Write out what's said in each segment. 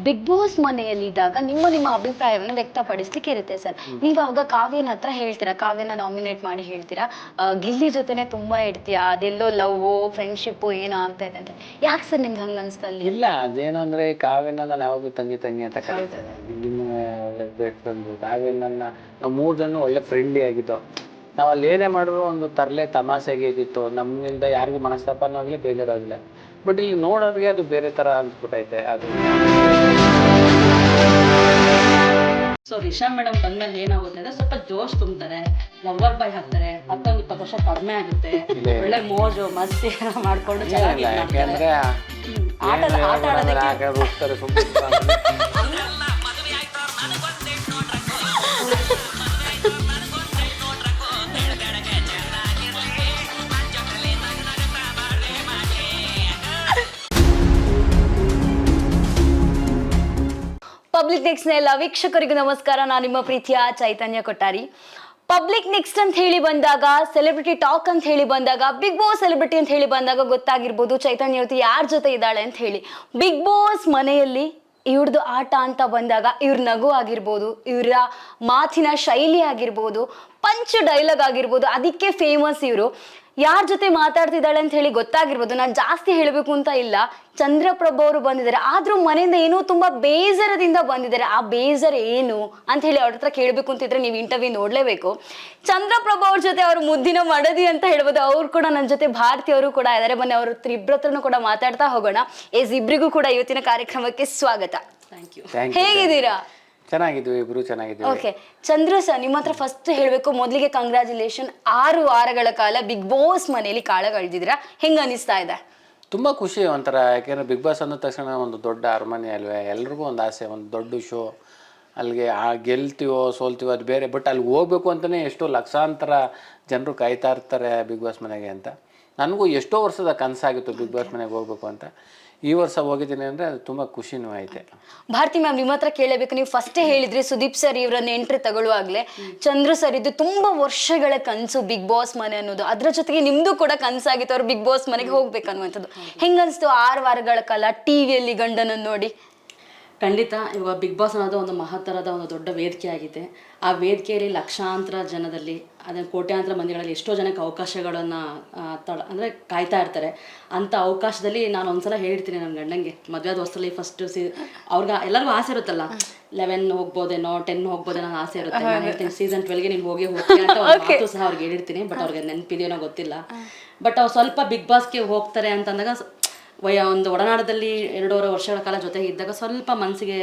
Big boss ಮನೆಯಲ್ಲಿದ್ದಾಗ ನಿಮ್ಮ ಅಭಿಪ್ರಾಯವನ್ನು ವ್ಯಕ್ತಪಡಿಸ್ಲಿಕ್ಕೆ ಇರುತ್ತೆ ಸರ್. ನೀವು ಅವಾಗ ಕಾವ್ಯನ ಹತ್ರ ಹೇಳ್ತೀರಾ, ಕಾವ್ಯನ ನಾಮಿನೇಟ್ ಮಾಡಿ ಹೇಳ್ತೀರಾ, ಗಿಲ್ಲಿ ಜೊತೆನೆ ತುಂಬಾ ಇಡ್ತೀಯಾ, ಅದೆಲ್ಲೋ ಲವ್ ಫ್ರೆಂಡ್ಶಿಪ್ ಏನೋ ಆಗ್ತಾ ಇದೆ ಅಂತ. ಯಾಕೆ ಸರ್ ನಿಮ್ಗೆ ಹಂಗ ಅನ್ಸ್ತಲ್ಲಿ? ಇಲ್ಲ, ಅದೇನು ಅಂದ್ರೆ ಕಾವ್ಯನ ನಾನು ಯಾವಾಗೂ ತಂಗಿ ತಂಗಿ ಅಂತ ಕರೀತಾರೆ. ಕಾವ್ಯನ ನಾವು 3 ಜನ ಒಳ್ಳೆ ಫ್ರೆಂಡ್ಲಿ ಆಗಿದ್ದು. ನಾವು ಅಲ್ಲಿ ಏನೇ ಮಾಡಿದ್ರು ಒಂದು ತರಲೆ ತಮಾಷೆಗೆ ಇದ್ದಿತ್ತು. ನಮ್ಮಿಂದ ಯಾರಿಗೂ ಮನಸ್ತಾಪನೂ ಆಗಲಿ ಬೇಜಾರಾಗಲಿಲ್ಲ. ಬಟ್ ಇಲ್ಲಿ ನೋಡೋರಿಗೆ ಅದು ಬೇರೆ ತರ ಅನ್ಸ್ಬಿಟ್ಟೈತೆ. ಅದು ಸೊ ರಿಷಾ ಮೇಡಮ್ ಬಂದ್ಮೇಲೆ ಏನಾಗುತ್ತೆ ಅಂದ್ರೆ ಸ್ವಲ್ಪ ಜೋಶ್ ತುಂಬ್ತಾರೆ, ಲವರ್ ಬಾಯ್ ಹಾಕ್ತಾರೆ, 10-20 ವರ್ಷ ಕಡಿಮೆ ಆಗುತ್ತೆ, ಒಳ್ಳೆ ಮೋಜು ಮಸ್ತಿ ಮಾಡ್ಕೊಂಡು ಯಾಕೆಂದ್ರೆ ಆಟ ಹೋಗ್ತಾರೆ ಸುಮ್ಮನೆ. ಪಬ್ಲಿಕ್ ನೆಕ್ಸ್ಟ್ ಎಲ್ಲ ವೀಕ್ಷಕರಿಗೂ ನಮಸ್ಕಾರ. ನಾನು ನಿಮ್ಮ ಪ್ರೀತಿಯ ಚೈತನ್ಯ ಕೊಟ್ಟಾರಿ. ಪಬ್ಲಿಕ್ ನೆಕ್ಸ್ಟ್ ಅಂತ ಹೇಳಿ ಬಂದಾಗ, ಸೆಲೆಬ್ರಿಟಿ ಟಾಕ್ ಅಂತ ಹೇಳಿ ಬಂದಾಗ, ಬಿಗ್ ಬಾಸ್ ಸೆಲೆಬ್ರಿಟಿ ಅಂತ ಹೇಳಿ ಬಂದಾಗ ಗೊತ್ತಾಗಿರ್ಬೋದು ಚೈತನ್ಯ ಇವತ್ತು ಯಾರ ಜೊತೆ ಇದ್ದಾಳೆ ಅಂತ ಹೇಳಿ. ಬಿಗ್ ಬಾಸ್ ಮನೆಯಲ್ಲಿ ಇವ್ರದ್ದು ಆಟ ಅಂತ ಬಂದಾಗ ಇವ್ರ ನಗು ಆಗಿರ್ಬೋದು, ಇವರ ಮಾತಿನ ಶೈಲಿ ಆಗಿರ್ಬೋದು, ಪಂಚ್ ಡೈಲಾಗ್ ಆಗಿರ್ಬೋದು, ಅದಕ್ಕೆ ಫೇಮಸ್ ಇವರು. ಯಾರ ಜೊತೆ ಮಾತಾಡ್ತಿದ್ದಾಳೆ ಅಂತ ಹೇಳಿ ಗೊತ್ತಾಗಿರ್ಬೋದು. ನಾನು ಜಾಸ್ತಿ ಹೇಳಬೇಕು ಅಂತ ಇಲ್ಲ. ಚಂದ್ರಪ್ರಭು ಅವರು ಬಂದಿದ್ದಾರೆ, ಆದ್ರೂ ಮನೆಯಿಂದ ಏನೋ ತುಂಬಾ ಬೇಜಾರದಿಂದ ಬಂದಿದ್ದಾರೆ. ಆ ಬೇಜಾರ ಏನು ಅಂತ ಹೇಳಿ ಅವ್ರ ಹತ್ರ ಕೇಳಬೇಕು ಅಂತಿದ್ರೆ ನೀವು ಇಂಟರ್ವ್ಯೂ ನೋಡ್ಲೇಬೇಕು. ಚಂದ್ರಪ್ರಭು ಅವ್ರ ಜೊತೆ ಅವ್ರ ಮುದ್ದಿನ ಮಡದಿ ಅಂತ ಹೇಳ್ಬೋದು. ಅವ್ರು ಕೂಡ ನನ್ನ ಜೊತೆ ಭಾರತಿ ಅವರು ಕೂಡ ಇದ್ದಾರೆ. ಬನ್ನಿ ಅವ್ರ ಇಬ್ಬರ ಹತ್ರನೂ ಕೂಡ ಮಾತಾಡ್ತಾ ಹೋಗೋಣ. ಇಬ್ರಿಗೂ ಕೂಡ ಇವತ್ತಿನ ಕಾರ್ಯಕ್ರಮಕ್ಕೆ ಸ್ವಾಗತ. Thank you. ಹೇಗಿದ್ದೀರಾ? ಚೆನ್ನಾಗಿದ್ವಿ, ಇಬ್ರು ಚೆನ್ನಾಗಿದ್ವಿ. ಓಕೆ, ಚಂದ್ರು ಸರ್, ನಿಮ್ಮ ಹತ್ರ ಫಸ್ಟ್ ಹೇಳ್ಬೇಕು, ಮೊದಲಿಗೆ ಕಂಗ್ರಾಚುಲೇಷನ್. 6 ವಾರಗಳ ಕಾಲ ಬಿಗ್ ಬಾಸ್ ಮನೆಯಲ್ಲಿ ಕಾಳಗಳ್ದಿದ್ದೀರಾ, ಹೆಂಗ ಅನಿಸ್ತಾ ಇದೆ? ತುಂಬ ಖುಷಿ ಒಂಥರ. ಯಾಕೆಂದರೆ ಬಿಗ್ ಬಾಸ್ ಅಂದ ತಕ್ಷಣ ಒಂದು ದೊಡ್ಡ ಅರಮನೆ ಅಲ್ವೇ, ಎಲ್ರಿಗೂ ಒಂದು ಆಸೆ, ಒಂದು ದೊಡ್ಡ ಶೋ. ಅಲ್ಲಿಗೆ ಗೆಲ್ತೀವೋ ಸೋಲ್ತೀವೋ ಅದು ಬೇರೆ, ಬಟ್ ಅಲ್ಲಿ ಹೋಗ್ಬೇಕು ಅಂತಲೇ ಎಷ್ಟೋ ಲಕ್ಷಾಂತರ ಜನರು ಕಾಯ್ತಾ ಇರ್ತಾರೆ ಬಿಗ್ ಬಾಸ್ ಮನೆಗೆ ಅಂತ. ನನಗೂ ಎಷ್ಟೋ ವರ್ಷದ ಕನಸಾಗಿತ್ತು ಬಿಗ್ ಬಾಸ್ ಮನೆಗೆ ಹೋಗ್ಬೇಕು ಅಂತ. ಈ ವರ್ಷ ಹೋಗಿದ್ದೀನಿ ಅಂದರೆ ಅದು ತುಂಬ ಖುಷಿನೂ ಐತೆ. ಭಾರತಿ ಮ್ಯಾಮ್, ನಿಮ್ಮ ಹತ್ರ ಕೇಳಬೇಕು. ನೀವು ಫಸ್ಟೇ ಹೇಳಿದ್ರಿ ಸುದೀಪ್ ಸರ್ ಇವರನ್ನ ಎಂಟ್ರಿ ತಗೊಳ್ಳುವಾಗಲೇ, ಚಂದ್ರು ಸರ್ ಇದು ತುಂಬಾ ವರ್ಷಗಳ ಕನಸು ಬಿಗ್ ಬಾಸ್ ಮನೆ ಅನ್ನೋದು. ಅದ್ರ ಜೊತೆಗೆ ನಿಮ್ದು ಕೂಡ ಕನಸಾಗಿತ್ತು ಅವ್ರು ಬಿಗ್ ಬಾಸ್ ಮನೆಗೆ ಹೋಗ್ಬೇಕನ್ನುವಂಥದ್ದು. ಹೆಂಗನ್ಸ್ತು 6 ವಾರಗಳ ಕಾಲ ಟಿವಿಯಲ್ಲಿ ಗಂಡನನ್ನು ನೋಡಿ? ಖಂಡಿತ. ಇವಾಗ ಬಿಗ್ ಬಾಸ್ ಅನ್ನೋದು ಒಂದು ಮಹತ್ತರದ ಒಂದು ದೊಡ್ಡ ವೇದಿಕೆ ಆಗಿದೆ. ಆ ವೇದಿಕೆಯಲ್ಲಿ ಲಕ್ಷಾಂತರ ಜನದಲ್ಲಿ, ಅದನ್ನು ಕೋಟ್ಯಾಂತರ ಮಂದಿಗಳಲ್ಲಿ ಎಷ್ಟೋ ಜನಕ್ಕೆ ಅವಕಾಶಗಳನ್ನು ಅಂದರೆ ಕಾಯ್ತಾ ಇರ್ತಾರೆ. ಅಂಥ ಅವಕಾಶದಲ್ಲಿ ನಾನು ಒಂದ್ಸಲ ಹೇಳಿರ್ತೀನಿ ನನ್ನ ಗಂಡಂಗೆ, ಮದುವೆ ಆದ ವರ್ಷದಲ್ಲಿ ಫಸ್ಟ್ ಅವ್ರಿಗೆ ಎಲ್ಲರಿಗೂ ಆಸೆ ಇರುತ್ತಲ್ಲ, 11 ಹೋಗ್ಬೋದೇನೋ 10 ಹೋಗ್ಬೋದೇನೋ ಆಸೆ ಇರುತ್ತೆ. ನಾನು ಹೇಳ್ತೀನಿ ಸೀಸನ್ 12ಗೆ ನೀನು ಹೋಗಿ ಹೋಗ್ತೀನಿ ಅಂತ ಮಾತು ಸಹ ಅವ್ರಿಗೆ ಹೇಳಿರ್ತೀನಿ. ಬಟ್ ಅವ್ರಿಗೆ ನೆನಪಿದೆಯೋ ಗೊತ್ತಿಲ್ಲ. ಬಟ್ ಅವ್ರು ಸ್ವಲ್ಪ ಬಿಗ್ ಬಾಸ್ಗೆ ಹೋಗ್ತಾರೆ ಅಂತಂದಾಗ ಒಂದು ಒಡನಾಡದಲ್ಲಿ 2.5 ವರ್ಷಗಳ ಕಾಲ ಜೊತೆಗೆ ಇದ್ದಾಗ ಸ್ವಲ್ಪ ಮನಸ್ಸಿಗೆ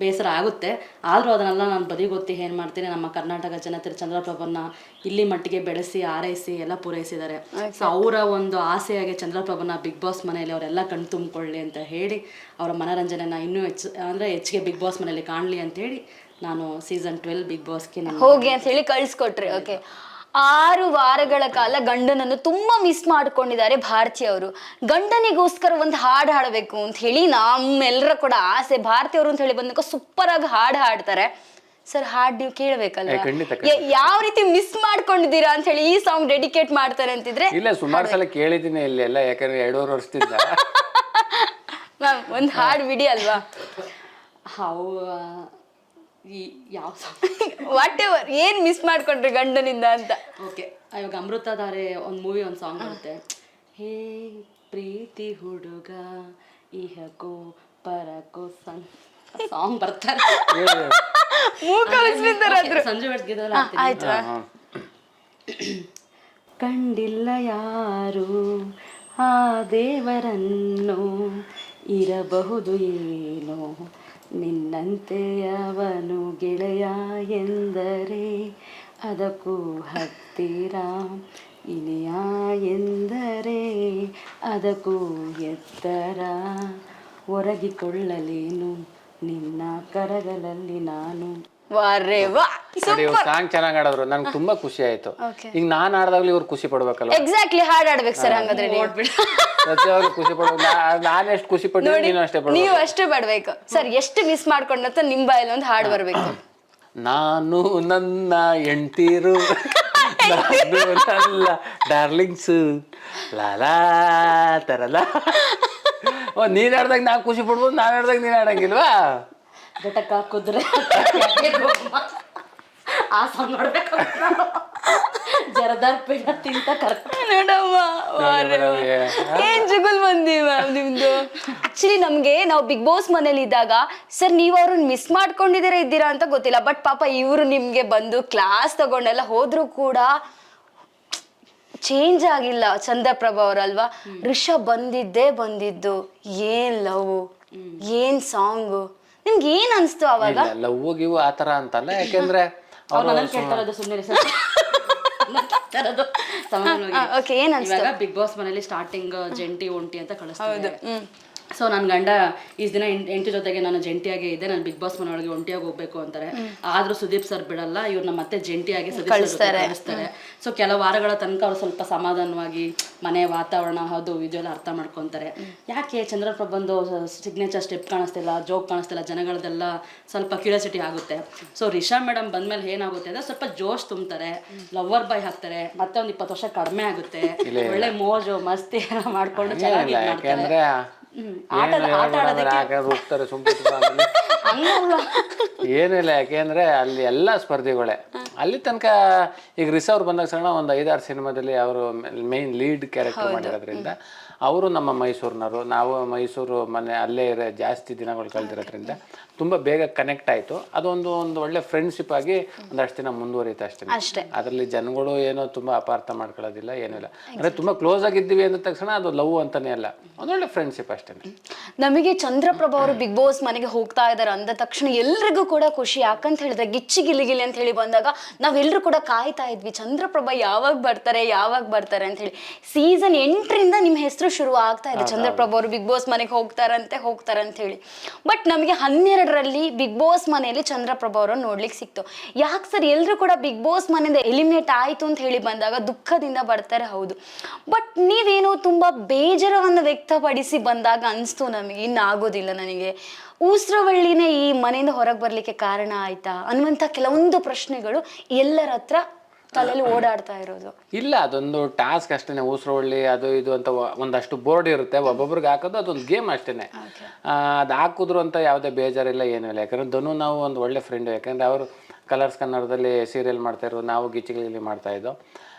ಬೇಸರ ಆಗುತ್ತೆ. ಆದರೂ ಅದನ್ನೆಲ್ಲ ನಾನು ಬದಿಗೊತ್ತಿ ಏನು ಮಾಡ್ತೀನಿ, ನಮ್ಮ ಕರ್ನಾಟಕ ಜನತೆ ಚಂದ್ರಪ್ರಭನ್ನ ಇಲ್ಲಿ ಮಟ್ಟಿಗೆ ಬೆಳೆಸಿ ಆರೈಸಿ ಎಲ್ಲ ಪೂರೈಸಿದ್ದಾರೆ. ಸೊ ಅವರ ಒಂದು ಆಸೆಯಾಗಿ ಚಂದ್ರಪ್ರಭನ ಬಿಗ್ ಬಾಸ್ ಮನೆಯಲ್ಲಿ ಅವರೆಲ್ಲ ಕಣ್ ತುಂಬಿಕೊಳ್ಳಿ ಅಂತ ಹೇಳಿ, ಅವರ ಮನೋರಂಜನೆನ ಇನ್ನೂ ಹೆಚ್ಚಿಗೆ ಬಿಗ್ ಬಾಸ್ ಮನೆಯಲ್ಲಿ ಕಾಣಲಿ ಅಂತ ಹೇಳಿ ನಾನು ಸೀಸನ್ 12 ಬಿಗ್ ಬಾಸ್ಗೆ ಹೋಗಿ ಅಂತ ಹೇಳಿ ಕಳಿಸ್ಕೊಟ್ರಿ. ಓಕೆ, 6 ವಾರಗಳ ಕಾಲ ಗಂಡನನ್ನು ತುಂಬಾ ಮಿಸ್ ಮಾಡ್ಕೊಂಡಿದ್ದಾರೆ ಭಾರತಿ ಅವರು. ಗಂಡನಿಗೋಸ್ಕರ ಒಂದು ಹಾಡು ಹಾಡಬೇಕು ಅಂತ ಹೇಳಿ ನಮ್ಮೆಲ್ಲರ ಕೂಡ ಆಸೆ. ಭಾರತಿ ಅವರು ಅಂತ ಹೇಳಿ ಬಂದಾಗ ಸೂಪರ್ ಆಗಿ ಹಾಡು ಹಾಡ್ತಾರೆ. ಸರ್, ಹಾಡು ನೀವು ಕೇಳಬೇಕಲ್ವಾ? ಯಾವ ರೀತಿ ಮಿಸ್ ಮಾಡ್ಕೊಂಡಿದ್ದೀರಾ ಅಂತ ಹೇಳಿ ಈ ಸಾಂಗ್ ಡೆಡಿಕೇಟ್ ಮಾಡ್ತಾರೆ ಅಂತಿದ್ರೆ. ಇಲ್ಲ, ಸುಮಾರು ಸಲ ಕೇಳಿದ್ದೀನಿ ಇಲ್ಲಿ ಎಲ್ಲ, ಯಾಕಂದ್ರೆ 2.5 ವರ್ಷದಿಂದ. ಮ್ಯಾಮ್, ಒಂದು ಹಾಡು ಬಿಡಿ ಅಲ್ವಾ? ಯಾವ ವಾಟ್ ಎವರ್, ಏನ್ ಮಿಸ್ ಮಾಡ್ಕೊಂಡ್ರಿ ಗಂಡನಿಂದ ಅಂತ? ಓಕೆ, ಇವಾಗ ಅಮೃತಧಾರೆ ಒಂದು ಮೂವಿ ಒಂದು ಸಾಂಗ್ ಬರುತ್ತೆ. ಹೇ ಪ್ರೀತಿ ಹುಡುಗ ಇಹಕೋ ಪರಕೋ ಸಾಂಗ್ ಬರ್ತಾರೆ. ಸಂಜು ಬೆಡ್ಗಿದಲ್ಲ. ಕಂಡಿಲ್ಲ ಯಾರು ಆ ದೇವರನ್ನು, ಇರಬಹುದು ಏನೋ ನಿನ್ನಂತೆ ಅವನು ಗೆಳೆಯ ಎಂದರೆ ಅದಕ್ಕೂ ಹತ್ತಿರ, ಇನಿಯ ಎಂದರೆ ಅದಕ್ಕೂ ಎತ್ತರ, ಒರಗಿಕೊಳ್ಳಲೇನು ನಿನ್ನ ಕರಗಳಲ್ಲಿ ನಾನು. ಸಾಂಗ್ ಚೆನ್ನಾಗಿ ಆಡಿದ್ರು, ನಂಗೆ ತುಂಬಾ ಖುಷಿ ಆಯ್ತು. ಈಗ ನಾನ್ ಆಡ್ದಾಗ್ಲಿ ಇವ್ರು ಖುಷಿ ಪಡ್ಬೇಕಲ್ಲ. ಎಕ್ಸಾಕ್ಟ್ಲಿ, ಹಾಡು ಆಡ್ಬೇಕು ಸರ್. ಹಂಗಾದ್ರೆ ಪ್ರತಿಯೊಬ್ಬರು ಖುಷಿ ಪಡ್ಬೇಕು. ನಾನು ಎಷ್ಟು ಖುಷಿ ಪಡ್ತೀನಿ, ನೀನು ಅಷ್ಟೇ ಪಡ್ಬೇಕು. ನೀವು ಅಷ್ಟೇ ಪಡ್ಬೇಕು ಸರ್. ಎಷ್ಟು ಮಿಸ್ ಮಾಡ್ಕೊಂಡಂತ ನಿಮ್ ಬಾಯಲ್ಲಿ ಒಂದು ಹಾಡು ಬರ್ಬೇಕು. ನಾನು ನನ್ನ ಹೆಂಡ್ತೀರು, ನಾನು ನನ್ನ ಡಾರ್ಲಿಂಗ್ಸ್, ಲಾಲಾ ತರಲ ನೀನು ಆಡ್ದಾಗ ನಾ ಖುಷಿ ಪಡ್ಬೋದು, ನಾನು ಆಡ್ದಾಗ ನೀನು ಆಡಂಗಿಲ್ವಾ? ಘಟಕ ಕುದುರೆ ಆ ಸಾಂಗ್ ನೋಡ್ಬೇಕು ಜರದಾರ್ ಪೀಡ ತಿಂತ ನೋಡಮ್ಮ ಏನ್ ಜುಗುಲ್ ಬಂದಿ ಮ್ಯಾಮ್ ನಿಮ್ದು. ಆಕ್ಚುಲಿ ನಮ್ಗೆ ನಾವು ಬಿಗ್ ಬಾಸ್ ಮನೇಲಿ ಇದ್ದಾಗ ಸರ್ ನೀವು ಅವ್ರನ್ನ ಮಿಸ್ ಇದ್ದೀರಾ ಅಂತ ಗೊತ್ತಿಲ್ಲ, ಬಟ್ ಪಾಪ ಇವರು ನಿಮ್ಗೆ ಬಂದು ಕ್ಲಾಸ್ ತಗೊಂಡೆಲ್ಲ ಹೋದ್ರು ಕೂಡ ಚೇಂಜ್ ಆಗಿಲ್ಲ ಚಂದ್ರಪ್ರಭಾ ಅವರಲ್ವಾ. ರಿಷಬ್ ಬಂದಿದ್ದು ಏನ್ ಲವ್, ಏನ್ ಸಾಂಗು, ನಿಮ್ಗೆ ಏನ್ ಅನ್ಸ್ತು ಅವಾಗ? ಲವ್ ಗಿವ್ ಆ ಥರ ಅಂತಲ್ಲ, ಯಾಕೆಂದ್ರೆ ಕೇಳ್ತಾರದು ಸುಮ್ಮನೆ ಇವಾಗ ಬಿಗ್ ಬಾಸ್ ಮನೇಲಿ ಸ್ಟಾರ್ಟಿಂಗ್ ಜಂಟಿ ಒಂಟಿ ಅಂತ ಕಳಿಸ್ತಾರೆ. ಸೊ ನನ್ನ ಗಂಡ ಈ ದಿನ ಎಂಟಿ ಜೊತೆಗೆ ನಾನು ಜಂಟಿಯಾಗಿ ಇದೆ, ನಾನು ಬಿಗ್ ಬಾಸ್ ಮನೆಯೊಳಗೆ ಒಂಟಿಯಾಗಿ ಹೋಗ್ಬೇಕು ಅಂತಾರೆ. ಆದ್ರೂ ಸುದೀಪ್ ಸರ್ ಬಿಡಲ್ಲ, ಇವ್ರನ್ನ ಮತ್ತೆ ಜಂಟಿಯಾಗಿ ಕಳಿಸ್ತಾರೆ. ಸೊ ಕೆಲವು ವಾರಗಳ ತನಕ ಅವ್ರು ಸ್ವಲ್ಪ ಸಮಾಧಾನವಾಗಿ ಮನೆ ವಾತಾವರಣ ಹೌದು ಇದೆಲ್ಲ ಅರ್ಥ ಮಾಡ್ಕೊಂತಾರೆ. ಯಾಕೆ ಚಂದ್ರಪ್ರಭಂದು ಸಿಗ್ನೇಚರ್ ಸ್ಟೆಪ್ ಕಾಣಿಸ್ತಿಲ್ಲ, ಜೋಕ್ ಕಾಣಿಸ್ತಿಲ್ಲ, ಜನಗಳದೆಲ್ಲ ಸ್ವಲ್ಪ ಕ್ಯೂರಿಯಾಸಿಟಿ ಆಗುತ್ತೆ. ಸೊ ರಿಷಾ ಮೇಡಮ್ ಬಂದ್ಮೇಲೆ ಏನಾಗುತ್ತೆ ಅಂದ್ರೆ ಸ್ವಲ್ಪ ಜೋಶ್ ತುಂಬ್ತಾರೆ, ಲವರ್ ಬಾಯ್ ಹಾಕ್ತಾರೆ, ಮತ್ತೆ ಒಂದು 20 ವರ್ಷ ಕಡಿಮೆ ಆಗುತ್ತೆ, ಒಳ್ಳೆ ಮೋಜು ಮಸ್ತಿ ಮಾಡ್ಕೊಂಡು ಚೆನ್ನಾಗಿ ಮಾಡ್ತಾರೆ. ಏನಿಲ್ಲ, ಯಾಕೆಂದ್ರೆ ಅಲ್ಲಿ ಎಲ್ಲ ಸ್ಪರ್ಧಿಗಳೇ ಅಲ್ಲಿ ತನಕ. ಈಗ ರಿಷಾ ಅವ್ರು ಬಂದಾಗ ಸಣ್ಣ ಒಂದು 5-6 ಸಿನಿಮಾದಲ್ಲಿ ಅವರು ಮೇನ್ ಲೀಡ್ ಕ್ಯಾರೆಕ್ಟರ್ ಮಾಡಿರೋದ್ರಿಂದ ಅವರು ನಮ್ಮ ಮೈಸೂರಿನವರು, ನಾವು ಮೈಸೂರು ಮನೆ ಅಲ್ಲೇ ಜಾಸ್ತಿ ದಿನಗಳು ಕಳೆದಿರೋದ್ರಿಂದ ತುಂಬ ಬೇಗ ಕನೆಕ್ಟ್ ಆಯಿತು. ಅದೊಂದು ಒಳ್ಳೆ ಫ್ರೆಂಡ್ಶಿಪ್ ಆಗಿ ಒಂದಷ್ಟು ದಿನ ಮುಂದುವರಿಯುತ್ತೆ ಅಷ್ಟೇ. ಅದರಲ್ಲಿ ಜನಗಳು ಏನೋ ತುಂಬ ಅಪಾರ್ಥ ಮಾಡ್ಕೊಳ್ಳೋದಿಲ್ಲ, ಏನಿಲ್ಲ. ಅಂದರೆ ತುಂಬ ಕ್ಲೋಸ್ ಆಗಿದ್ದೀವಿ ಅಂದ ತಕ್ಷಣ ಅದು ಲವ್ ಅಂತಾನೆ ಅಲ್ಲ, ಒಂದೊಳ್ಳೆ ಫ್ರೆಂಡ್ಶಿಪ್ ಅಷ್ಟೇ. ನಮಗೆ ಚಂದ್ರಪ್ರಭಾ ಅವರು ಬಿಗ್ ಬಾಸ್ ಮನೆಗೆ ಹೋಗ್ತಾ ಇದ್ದಾರೆ ಅಂದ ತಕ್ಷಣ ಎಲ್ರಿಗೂ ಕೂಡ ಖುಷಿ. ಯಾಕಂತ ಹೇಳಿದ್ರೆ ಗಿಚ್ಚಿ ಗಿಲಿ ಅಂತ ಹೇಳಿ ಬಂದಾಗ ನಾವೆಲ್ಲರೂ ಕೂಡ ಕಾಯ್ತಾ ಇದ್ವಿ, ಚಂದ್ರಪ್ರಭಾ ಯಾವಾಗ ಬರ್ತಾರೆ ಅಂತ ಹೇಳಿ. ಸೀಸನ್ 8ರಿಂದ ನಿಮ್ಮ ಹೆಸರು ಶುರು ಆಗ್ತಾ ಇದೆ, ಚಂದ್ರಪ್ರಭಾ ಅವರು ಬಿಗ್ ಬಾಸ್ ಮನೆಗೆ ಹೋಗ್ತಾರೆ ಅಂತ ಹೇಳಿ. ಬಟ್ ನಮಗೆ 12ರಲ್ಲಿ ಬಿಗ್ ಬಾಸ್ ಮನೆಯಲ್ಲಿ ಚಂದ್ರಪ್ರಭಾ ಅವರನ್ನು ನೋಡ್ಲಿಕ್ಕೆ ಸಿಕ್ತು. ಯಾಕೆ ಸರ್ ಎಲ್ಲರೂ ಕೂಡ ಬಿಗ್ ಬಾಸ್ ಮನೆಯಿಂದ ಎಲಿಮಿನೇಟ್ ಆಯ್ತು ಅಂತ ಹೇಳಿ ಬಂದಾಗ ದುಃಖದಿಂದ ಬರ್ತಾರೆ, ಹೌದು. ಬಟ್ ನೀವೇನೋ ತುಂಬಾ ಬೇಜಾರವನ್ನು ವ್ಯಕ್ತಪಡಿಸಿ ಬಂದಾಗ ಅನಿಸ್ತು ನಮಗೆ ಇನ್ನಾಗೋದಿಲ್ಲ ನನಗೆ, ಊಸ್ರವಳ್ಳಿನೇ ಈ ಮನೆಯಿಂದ ಹೊರಗೆ ಬರ್ಲಿಕ್ಕೆ ಕಾರಣ ಆಯ್ತಾ ಅನ್ನುವಂಥ ಕೆಲವೊಂದು ಪ್ರಶ್ನೆಗಳು ಎಲ್ಲರ ಹತ್ರ ತಲೆಯಲ್ಲಿ ಓಡಾಡ್ತಾ ಇರೋದು. ಇಲ್ಲ, ಅದೊಂದು ಟಾಸ್ಕ್ ಅಷ್ಟೇ. ಊಸರವಳ್ಳಿ ಅದು ಇದು ಅಂತ ಒಂದಷ್ಟು ಬೋರ್ಡ್ ಇರುತ್ತೆ, ಒಬ್ಬೊಬ್ರಿಗೆ ಹಾಕೋದು ಅದೊಂದು ಗೇಮ್ ಅಷ್ಟೇ. ಅದು ಹಾಕಿದ್ರು ಅಂತ ಯಾವುದೇ ಬೇಜಾರಿಲ್ಲ, ಏನೂ ಇಲ್ಲ. ಯಾಕಂದರೆ ಧನು ನಾವು ಒಂದು ಒಳ್ಳೆ ಫ್ರೆಂಡು, ಯಾಕಂದರೆ ಅವರು ಕಲರ್ಸ್ ಕನ್ನಡದಲ್ಲಿ ಸೀರಿಯಲ್ ಮಾಡ್ತಾಯಿದ್ರು, ನಾವು ಗಿಚ್ಚಿಗಳಲ್ಲಿ ಮಾಡ್ತಾಯಿದ್ದೋ.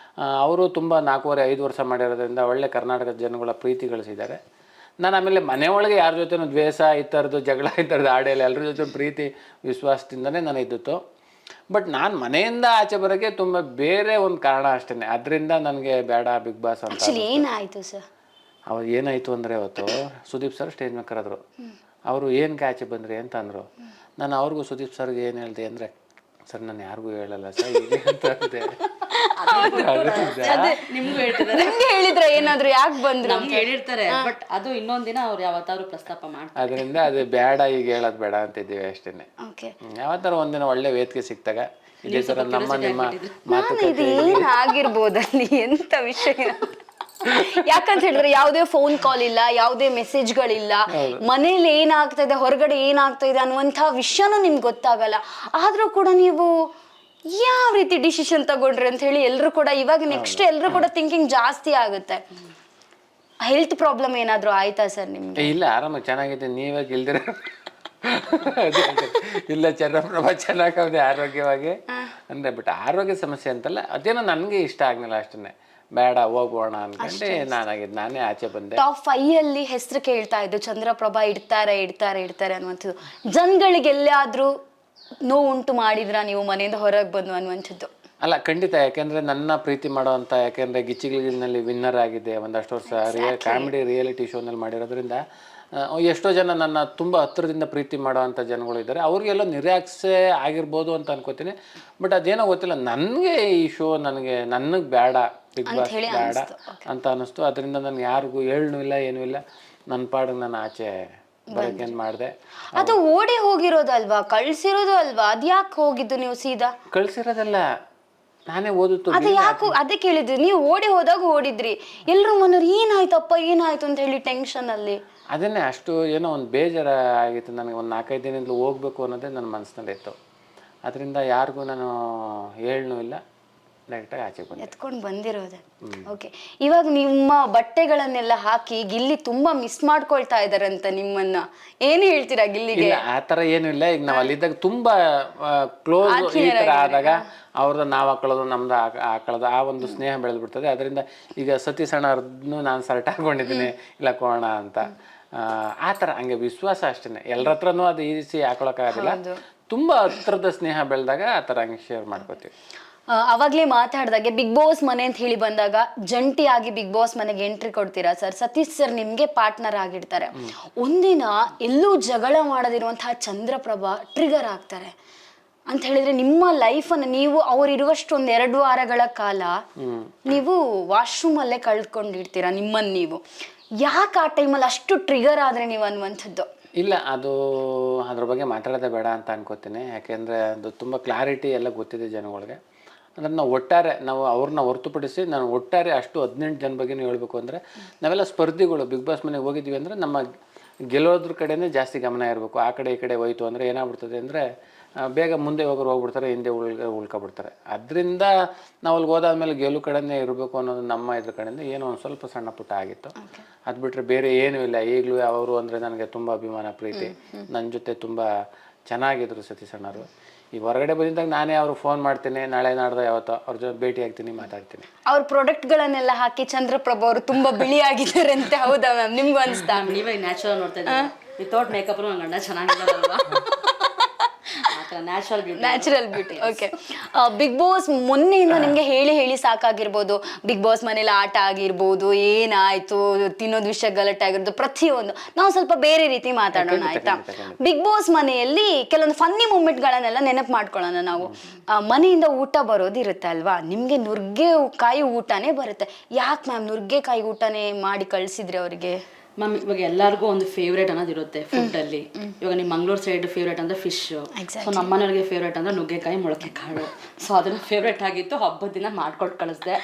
ಅವರು ತುಂಬ 4-5 ವರ್ಷ ಮಾಡಿರೋದ್ರಿಂದ ಒಳ್ಳೆ ಕರ್ನಾಟಕದ ಜನಗಳ ಪ್ರೀತಿ ಗಳಿಸಿದ್ದಾರೆ. ನಾನು ಆಮೇಲೆ ಮನೆ ಒಳಗೆ ಯಾರ ಜೊತೆನೂ ದ್ವೇಷ ಈ ಥರದ್ದು ಜಗಳ ಈ ಥರದ್ದು ಆಡೇಲ್ಲ, ಎಲ್ಲರ ಜೊತೆ ಪ್ರೀತಿ ವಿಶ್ವಾಸದಿಂದನೇ ನಾನು ಇದ್ದಿತ್ತು. ಬಟ್ ನಾನು ಮನೆಯಿಂದ ಆಚೆ ಬರೋಕ್ಕೆ ತುಂಬ ಬೇರೆ ಒಂದು ಕಾರಣ ಅಷ್ಟೇ, ಅದರಿಂದ ನನಗೆ ಬೇಡ ಬಿಗ್ ಬಾಸ್ ಅಂತ. ಏನಾಯಿತು ಸರ್? ಅವಾಗ ಏನಾಯಿತು ಅಂದರೆ, ಅವತ್ತು ಸುದೀಪ್ ಸರ್ ಸ್ಟೇಜ್ ಮೇಲೆ ಕರೆದ್ರು. ಅವರು ಏನಕ್ಕೆ ಆಚೆ ಬಂದ್ರಿ ಅಂತ ಅಂದರು. ನಾನು ಅವ್ರಿಗೂ ಸುದೀಪ್ ಸರ್ಗೆ ಏನು ಹೇಳಿದೆ ಅಂದರೆ, ಸರ್ ನಾನು ಯಾರಿಗೂ ಹೇಳಲ್ಲ ಸರ್ ಹೀಗೆ ಅಂತ ಅಂದೆ. ಹೇಳಿದ್ರೆ ಏನಾದ್ರು ಯಾಕೆ ಬಂದ್ರು ನಮ್ಗೆ ಹೇಳಿರ್ತಾರೆ, ಬಟ್ ಅದು ಇನ್ನೊಂದಿನ ಅವ್ರು ಯಾವತ್ತಾದ್ರು ಪ್ರಸ್ತಾಪ ಮಾಡ್ತಾರೆ. ಅದರಿಂದ ಅದು ಬೇಡ, ಈಗ ಹೇಳೋದು ಬೇಡ ಅಂತಿದ್ದೀವಿ ಅಷ್ಟೇ. ಯಾವತ್ತಾರ ಒಂದಿನ ಒಳ್ಳೆ ವೇದಿಕೆ ಸಿಕ್ತಾಗ ಇದೇ ಥರ ನಿಮ್ಮ ಮಾತುಕತೆ ಏನಾಗಿರ್ಬೋದಲ್ಲಿ ಎಂತ ವಿಷಯ. ಯಾಕಂತ ಹೇಳಿದ್ರೆ ಯಾವುದೇ ಫೋನ್ ಕಾಲ್ ಇಲ್ಲ, ಯಾವುದೇ ಮೆಸೇಜ್ಗಳಿಲ್ಲ, ಮನೇಲಿ ಏನಾಗ್ತಾ ಇದೆ ಹೊರಗಡೆ ಏನಾಗ್ತಾ ಇದೆ ಅನ್ನುವಂಥ ವಿಷಯನೂ ನಿಮ್ಗೆ ಗೊತ್ತಾಗಲ್ಲ. ಆದ್ರೂ ಕೂಡ ನೀವು ಯಾವ ರೀತಿ ಡಿಸಿಷನ್ ತಗೊಂಡ್ರಿ ಅಂತ ಹೇಳಿ ಎಲ್ಲರೂ ಕೂಡ ಇವಾಗ ನೆಕ್ಸ್ಟ್ ಎಲ್ಲರೂ ಕೂಡ ಥಿಂಕಿಂಗ್ ಜಾಸ್ತಿ ಆಗುತ್ತೆ. ಹೆಲ್ತ್ ಪ್ರಾಬ್ಲಮ್ ಏನಾದ್ರು ಆಯ್ತಾ ಸರ್ ನಿಮ್ಗೆ? ಇಲ್ಲ, ಆರಾಮಾಗಿ ಚೆನ್ನಾಗಿದೆ. ನೀವಾಗ ಇಲ್ದಿರ ಇಲ್ಲ, ಚಂದ್ರಪ್ರಭಾ ಚೆನ್ನಾಗದೆ ಆರೋಗ್ಯವಾಗಿ ಅಂದರೆ. ಬಟ್ ಆರೋಗ್ಯ ಸಮಸ್ಯೆ ಅಂತಲ್ಲ, ಅದೇನೋ ನನಗೆ ಇಷ್ಟ ಆಗಲಿಲ್ಲ ಅಷ್ಟೇ, ಬೇಡ ಹೋಗೋಣ ಅನ್ಕೊಂಡೆ ನಾನೇ ಆಚೆ ಬಂದೆ. ಟಾಪ್ 5 ಹೆಸರು ಕೇಳ್ತಾ ಇದ್ದು ಚಂದ್ರಪ್ರಭಾ ಇಡ್ತಾರೆ ಅನ್ನುವಂಥದ್ದು. ಜನಗಳಿಗೆ ಎಲ್ಲಾದ್ರೂ ನೋವು ಉಂಟು ಮಾಡಿದ್ರ ನೀವು ಮನೆಯಿಂದ ಹೊರಗೆ ಬಂದು ಅನ್ನುವಂಥದ್ದು? ಅಲ್ಲ, ಖಂಡಿತ. ಯಾಕೆಂದರೆ ನನ್ನ ಪ್ರೀತಿ ಮಾಡೋವಂಥ, ಯಾಕೆಂದರೆ ಗಿಚ್ಚಿಗಿಲಿನಲ್ಲಿ ವಿನ್ನರ್ ಆಗಿದೆ ಒಂದಷ್ಟು ವರ್ಷ, ಕಾಮಿಡಿ ರಿಯಾಲಿಟಿ ಶೋನಲ್ಲಿ ಮಾಡಿರೋದ್ರಿಂದ ಎಷ್ಟೋ ಜನ ನನ್ನ ತುಂಬ ಹತ್ತಿರದಿಂದ ಪ್ರೀತಿ ಮಾಡೋವಂಥ ಜನಗಳು ಇದ್ದಾರೆ. ಅವ್ರಿಗೆಲ್ಲ ನಿರಾಸೆ ಆಗಿರ್ಬೋದು ಅಂತ ಅನ್ಕೋತೀನಿ. ಬಟ್ ಅದೇನೋ ಗೊತ್ತಿಲ್ಲ, ನನಗೆ ಈ ಶೋ ನನಗೆ ಬೇಡ, ಬಿಗ್ ಬಾಸ್ ಬೇಡ ಅಂತ ಅನ್ನಿಸ್ತು. ಅದರಿಂದ ನನಗೆ ಯಾರಿಗೂ ಹೇಳೂ ಇಲ್ಲ, ಏನೂ ಇಲ್ಲ, ನನ್ನ ಪಾಡಿಗೆ ನಾನು ಆಚೆ ಬರೋಕ್ಕೇನು ಮಾಡಿದೆ. ಅದು ಓಡಿ ಹೋಗಿರೋದಲ್ವಾ, ಕಳ್ಸಿರೋದು ಅಲ್ವಾ? ಅದ್ಯಾಕೆ ಹೋಗಿದ್ದು ನೀವು ಸೀದಾ? ಕಳ್ಸಿರೋದಲ್ಲ, ನಾನೇ ಓದಿತ್ತು. ಅದೇ ಯಾಕೆ, ಅದೇ ಕೇಳಿದ್ರಿ. ನೀವು ಓಡಿ ಹೋದಾಗ ಓಡಿದ್ರಿ, ಎಲ್ಲರೂ ಮನೆಯವ್ರು ಏನಾಯ್ತು ಅಂತ ಹೇಳಿ ಟೆನ್ಷನ್ ಅಲ್ಲಿ. ಅದನ್ನೇ ಅಷ್ಟು ಏನೋ ಒಂದು ಬೇಜಾರ ಆಗಿತ್ತು ನನಗೆ. ಒಂದು 4-5 ದಿನದಿಂದ ಹೋಗ್ಬೇಕು ಅನ್ನೋದೇ ನನ್ನ ಮನಸ್ಸಿನಲ್ಲಿ ಇತ್ತು. ಅದರಿಂದ ಯಾರಿಗೂ ನಾನು ಹೇಳೂ ಇಲ್ಲ, ಡೈರೆಕ್ಟಾಗಿ ಆಚೆ ಬಂದೆ. ಎತ್ಕೊಂಡು ಬಂದಿರೋದೆ. ಓಕೆ, ಇವಾಗ ನಿಮ್ಮ ಬಟ್ಟೆಗಳನ್ನೆಲ್ಲ ಹಾಕಿ ಗಿಲ್ಲಿ ತುಂಬಾ ಮಿಸ್ ಮಾಡ್ಕೊಳ್ತಾ ಇದಾರಂತ ನಿಮ್ಮನ್ನ, ಏನ್ ಹೇಳ್ತೀರಾ ಗಿಲ್ಲಿಗೆ? ಇಲ್ಲ ಆ ಥರ ಏನೂ ಇಲ್ಲ. ಈಗ ನಾವು ಅಲ್ಲಿದ್ದಾಗ ತುಂಬಾ ಕ್ಲೋಸ್ ಈ ಥರ ಆದಾಗ ಅವ್ರದ್ದು ನಾವು ಹಾಕೊಳ್ಳೋದು ನಮ್ದು ಹಾಕೊಳ್ಳೋದು ಆ ಒಂದು ಸ್ನೇಹ ಬೆಳೆದ್ಬಿಡ್ತದೆ. ಅದರಿಂದ ಈಗ ಸತೀಶ್ ಅಣ್ಣವ್ರದ್ದು ನಾನು ಸರ್ಟ್ ಹಾಕೊಂಡಿದ್ದೀನಿ ಇಲ್ಲ ಕೋಣ ಅಂತ ಆ ಥರ ಹಂಗೆ ವಿಶ್ವಾಸ ಅಷ್ಟೇ. ಎಲ್ಲರ ಹತ್ರನೂ ಅದು ಈಸಿ ಹಾಕೊಳಕ್ಕಾಗೋದಿಲ್ಲ. ತುಂಬ ಹತ್ರದ ಸ್ನೇಹ ಬೆಳೆದಾಗ ಆ ಥರ ಹಂಗೆ ಶೇರ್ ಮಾಡ್ಕೋತೀವಿ. ಅವಾಗ್ಲೇ ಮಾತಾಡ್ದಾಗೆ ಬಿಗ್ ಬಾಸ್ ಮನೆ ಅಂತ ಹೇಳಿ ಬಂದಾಗ ಜಂಟಿಯಾಗಿ ಬಿಗ್ ಬಾಸ್ ಮನೆಗೆ ಎಂಟ್ರಿ ಕೊಡ್ತೀರಾ ಸರ್. ಸತೀಶ್ ಸರ್ ನಿಮ್ಗೆ ಪಾರ್ಟ್ನರ್ ಆಗಿರ್ತಾರೆ. ಒಂದಿನ ಎಲ್ಲೂ ಜಗಳ ಮಾಡದಿರುವಂತಹ ಚಂದ್ರಪ್ರಭಾ ಟ್ರಿಗರ್ ಆಗ್ತಾರೆ ಅಂತ ಹೇಳಿದ್ರೆ ನಿಮ್ಮ ಲೈಫನ್ನು ನೀವು ಅವ್ರಿರುವಷ್ಟು 1-2 ವಾರಗಳ ಕಾಲ ನೀವು ವಾಶ್ರೂಮ್ ಅಲ್ಲೇ ಕಳ್ಕೊಂಡಿರ್ತೀರಾ ನಿಮ್ಮನ್ನು ನೀವು. ಯಾಕೆ ಆ ಟೈಮಲ್ಲಿ ಅಷ್ಟು ಟ್ರಿಗರ್ ಆದ್ರೆ ನೀವು ಅನ್ನುವಂಥದ್ದು? ಇಲ್ಲ, ಅದು ಅದ್ರ ಬಗ್ಗೆ ಮಾತಾಡೋದೇ ಬೇಡ ಅಂತ ಅನ್ಕೋತೀನಿ. ಯಾಕೆಂದರೆ ಅದು ತುಂಬ ಕ್ಲಾರಿಟಿ ಎಲ್ಲ ಗೊತ್ತಿದೆ ಜನಗಳಿಗೆ. ಅಂದರೆ ನಾವು ಒಟ್ಟಾರೆ ಅವ್ರನ್ನ ಹೊರತುಪಡಿಸಿ ನಾನು ಒಟ್ಟಾರೆ ಅಷ್ಟು 18 ಜನ ಬಗ್ಗೆನೂ ಹೇಳ್ಬೇಕು ಅಂದರೆ ನಾವೆಲ್ಲ ಸ್ಪರ್ಧಿಗಳು. ಬಿಗ್ ಬಾಸ್ ಮನೆಗೆ ಹೋಗಿದ್ವಿ ಅಂದರೆ ನಮ್ಮ ಗೆಲ್ಲೋದ್ರ ಕಡೆನೇ ಜಾಸ್ತಿ ಗಮನ ಇರಬೇಕು. ಆ ಕಡೆ ಈ ಕಡೆ ಹೋಯ್ತು ಅಂದರೆ ಏನಾಗ್ಬಿಡ್ತದೆ ಅಂದರೆ ಬೇಗ ಮುಂದೆ ಹೋಗ್ಬಿಡ್ತಾರೆ, ಹಿಂದೆ ಉಳ್ಕೊಬಿಡ್ತಾರೆ. ಅದರಿಂದ ನಾವು ಅಲ್ಲಿಗೆ ಹೋದಾದ್ಮೇಲೆ ಗೆಲ್ಲೋ ಕಡೆನೇ ಇರಬೇಕು ಅನ್ನೋದು ನಮ್ಮ ಇದ್ರ ಕಡೆಯಿಂದ ಏನೋ ಒಂದು ಸ್ವಲ್ಪ ಸಣ್ಣ ಪುಟ್ಟ ಆಗಿತ್ತು. ಅದು ಬಿಟ್ಟರೆ ಬೇರೆ ಏನೂ ಇಲ್ಲ. ಈಗಲೂ ಅವರು ಅಂದರೆ ನನಗೆ ತುಂಬ ಅಭಿಮಾನ ಪ್ರೀತಿ. ನನ್ನ ಜೊತೆ ತುಂಬ ಚೆನ್ನಾಗಿದ್ರು ಸತೀಶ್ ಅಣ್ಣರು. ಈ ಹೊರಗಡೆ ಬಂದಿದ್ದಾಗ ನಾನೇ ಅವ್ರಿಗೆ ಫೋನ್ ಮಾಡ್ತೀನಿ, ನಾಳೆ ನಾಡ್ದು ಯಾವತ್ತೋ ಅವ್ರ ಜೊತೆ ಭೇಟಿ ಆಗ್ತೀನಿ, ಮಾತಾಡ್ತೀನಿ. ಅವ್ರ ಪ್ರಾಡಕ್ಟ್ಗಳನ್ನೆಲ್ಲ ಹಾಕಿ ಚಂದ್ರಪ್ರಭಾ ಅವರು ತುಂಬಾ ಬಿಳಿ ಆಗಿದ್ದಾರೆ ಅಂತ. ಹೌದಾ ಮ್ಯಾಮ್, ನಿಮ್ಗೂ ಅನ್ಸ್ತಾ? ನೀವೇ ನ್ಯಾಚುರಲ್ ನೋಡ್ತಾ ಇದ್ದೀವಿ. ವಿತೌಟ್ ಮೇಕಪ್ ನನ್ನ ಗಂಡ ಚೆನ್ನಾಗಿದ್ದಾರಲ್ವಾ? Natural beauty. Okay, Bigg Boss ಮೊನ್ನೆಯಿಂದ ನಿಮ್ಗೆ ಹೇಳಿ ಹೇಳಿ ಸಾಕಾಗಿರ್ಬೋದು. ಬಿಗ್ ಬಾಸ್ ಮನೇಲಿ ಆಟ ಆಗಿರ್ಬೋದು, ಏನಾಯ್ತು, ತಿನ್ನೋದು ವಿಷಯ ಗಲಾಟೆ ಆಗಿರ್ಬೋದು, ಪ್ರತಿಯೊಂದು ನಾವು ಸ್ವಲ್ಪ ಬೇರೆ ರೀತಿ ಮಾತಾಡೋಣ ಆಯ್ತಾ? ಬಿಗ್ ಬಾಸ್ ಮನೆಯಲ್ಲಿ ಕೆಲವೊಂದು ಫನ್ನಿ ಮೂಮೆಂಟ್ಗಳನ್ನೆಲ್ಲ ನೆನಪು ಮಾಡ್ಕೊಳ್ಳೋಣ ನಾವು. ಮನೆಯಿಂದ ಊಟ ಬರೋದಿರುತ್ತೆ ಅಲ್ವಾ, ನಿಮ್ಗೆ ನುಗ್ಗೆಕಾಯಿ ಊಟನೇ ಬರುತ್ತೆ. ಯಾಕೆ ಮ್ಯಾಮ್ ನುಗ್ಗೆಕಾಯಿ ಊಟನೇ ಮಾಡಿ ಕಳ್ಸಿದ್ರಿ ಅವರಿಗೆ? ಮ್ಯಾಮ್, ಇವಾಗ ಎಲ್ಲರಿಗೂ ಒಂದು ಫೇವ್ರೇಟ್ ಅನ್ನೋದು ಇರುತ್ತೆ ಫುಡ್ಡಲ್ಲಿ. ಇವಾಗ ನಿಮ್ಮ ಮಂಗ್ಳೂರ್ ಸೈಡ್ ಫೇವ್ರೇಟ್ ಅಂದರೆ ಫಿಶ್. ಸೊ ನಮ್ಮ ಮನೆಯವ್ರಿಗೆ ಫೇವ್ರೇಟ್ ಅಂದರೆ ನುಗ್ಗೆಕಾಯಿ, ಮೊಳಕೆ ಕಾಳು. ಸೊ ಅದನ್ನು ಫೇವ್ರೇಟ್ ಆಗಿತ್ತು, ಹಬ್ಬದ ದಿನ ಮಾಡ್ಕೊಟ್ಟು ಕಳಿಸ್ದೆ.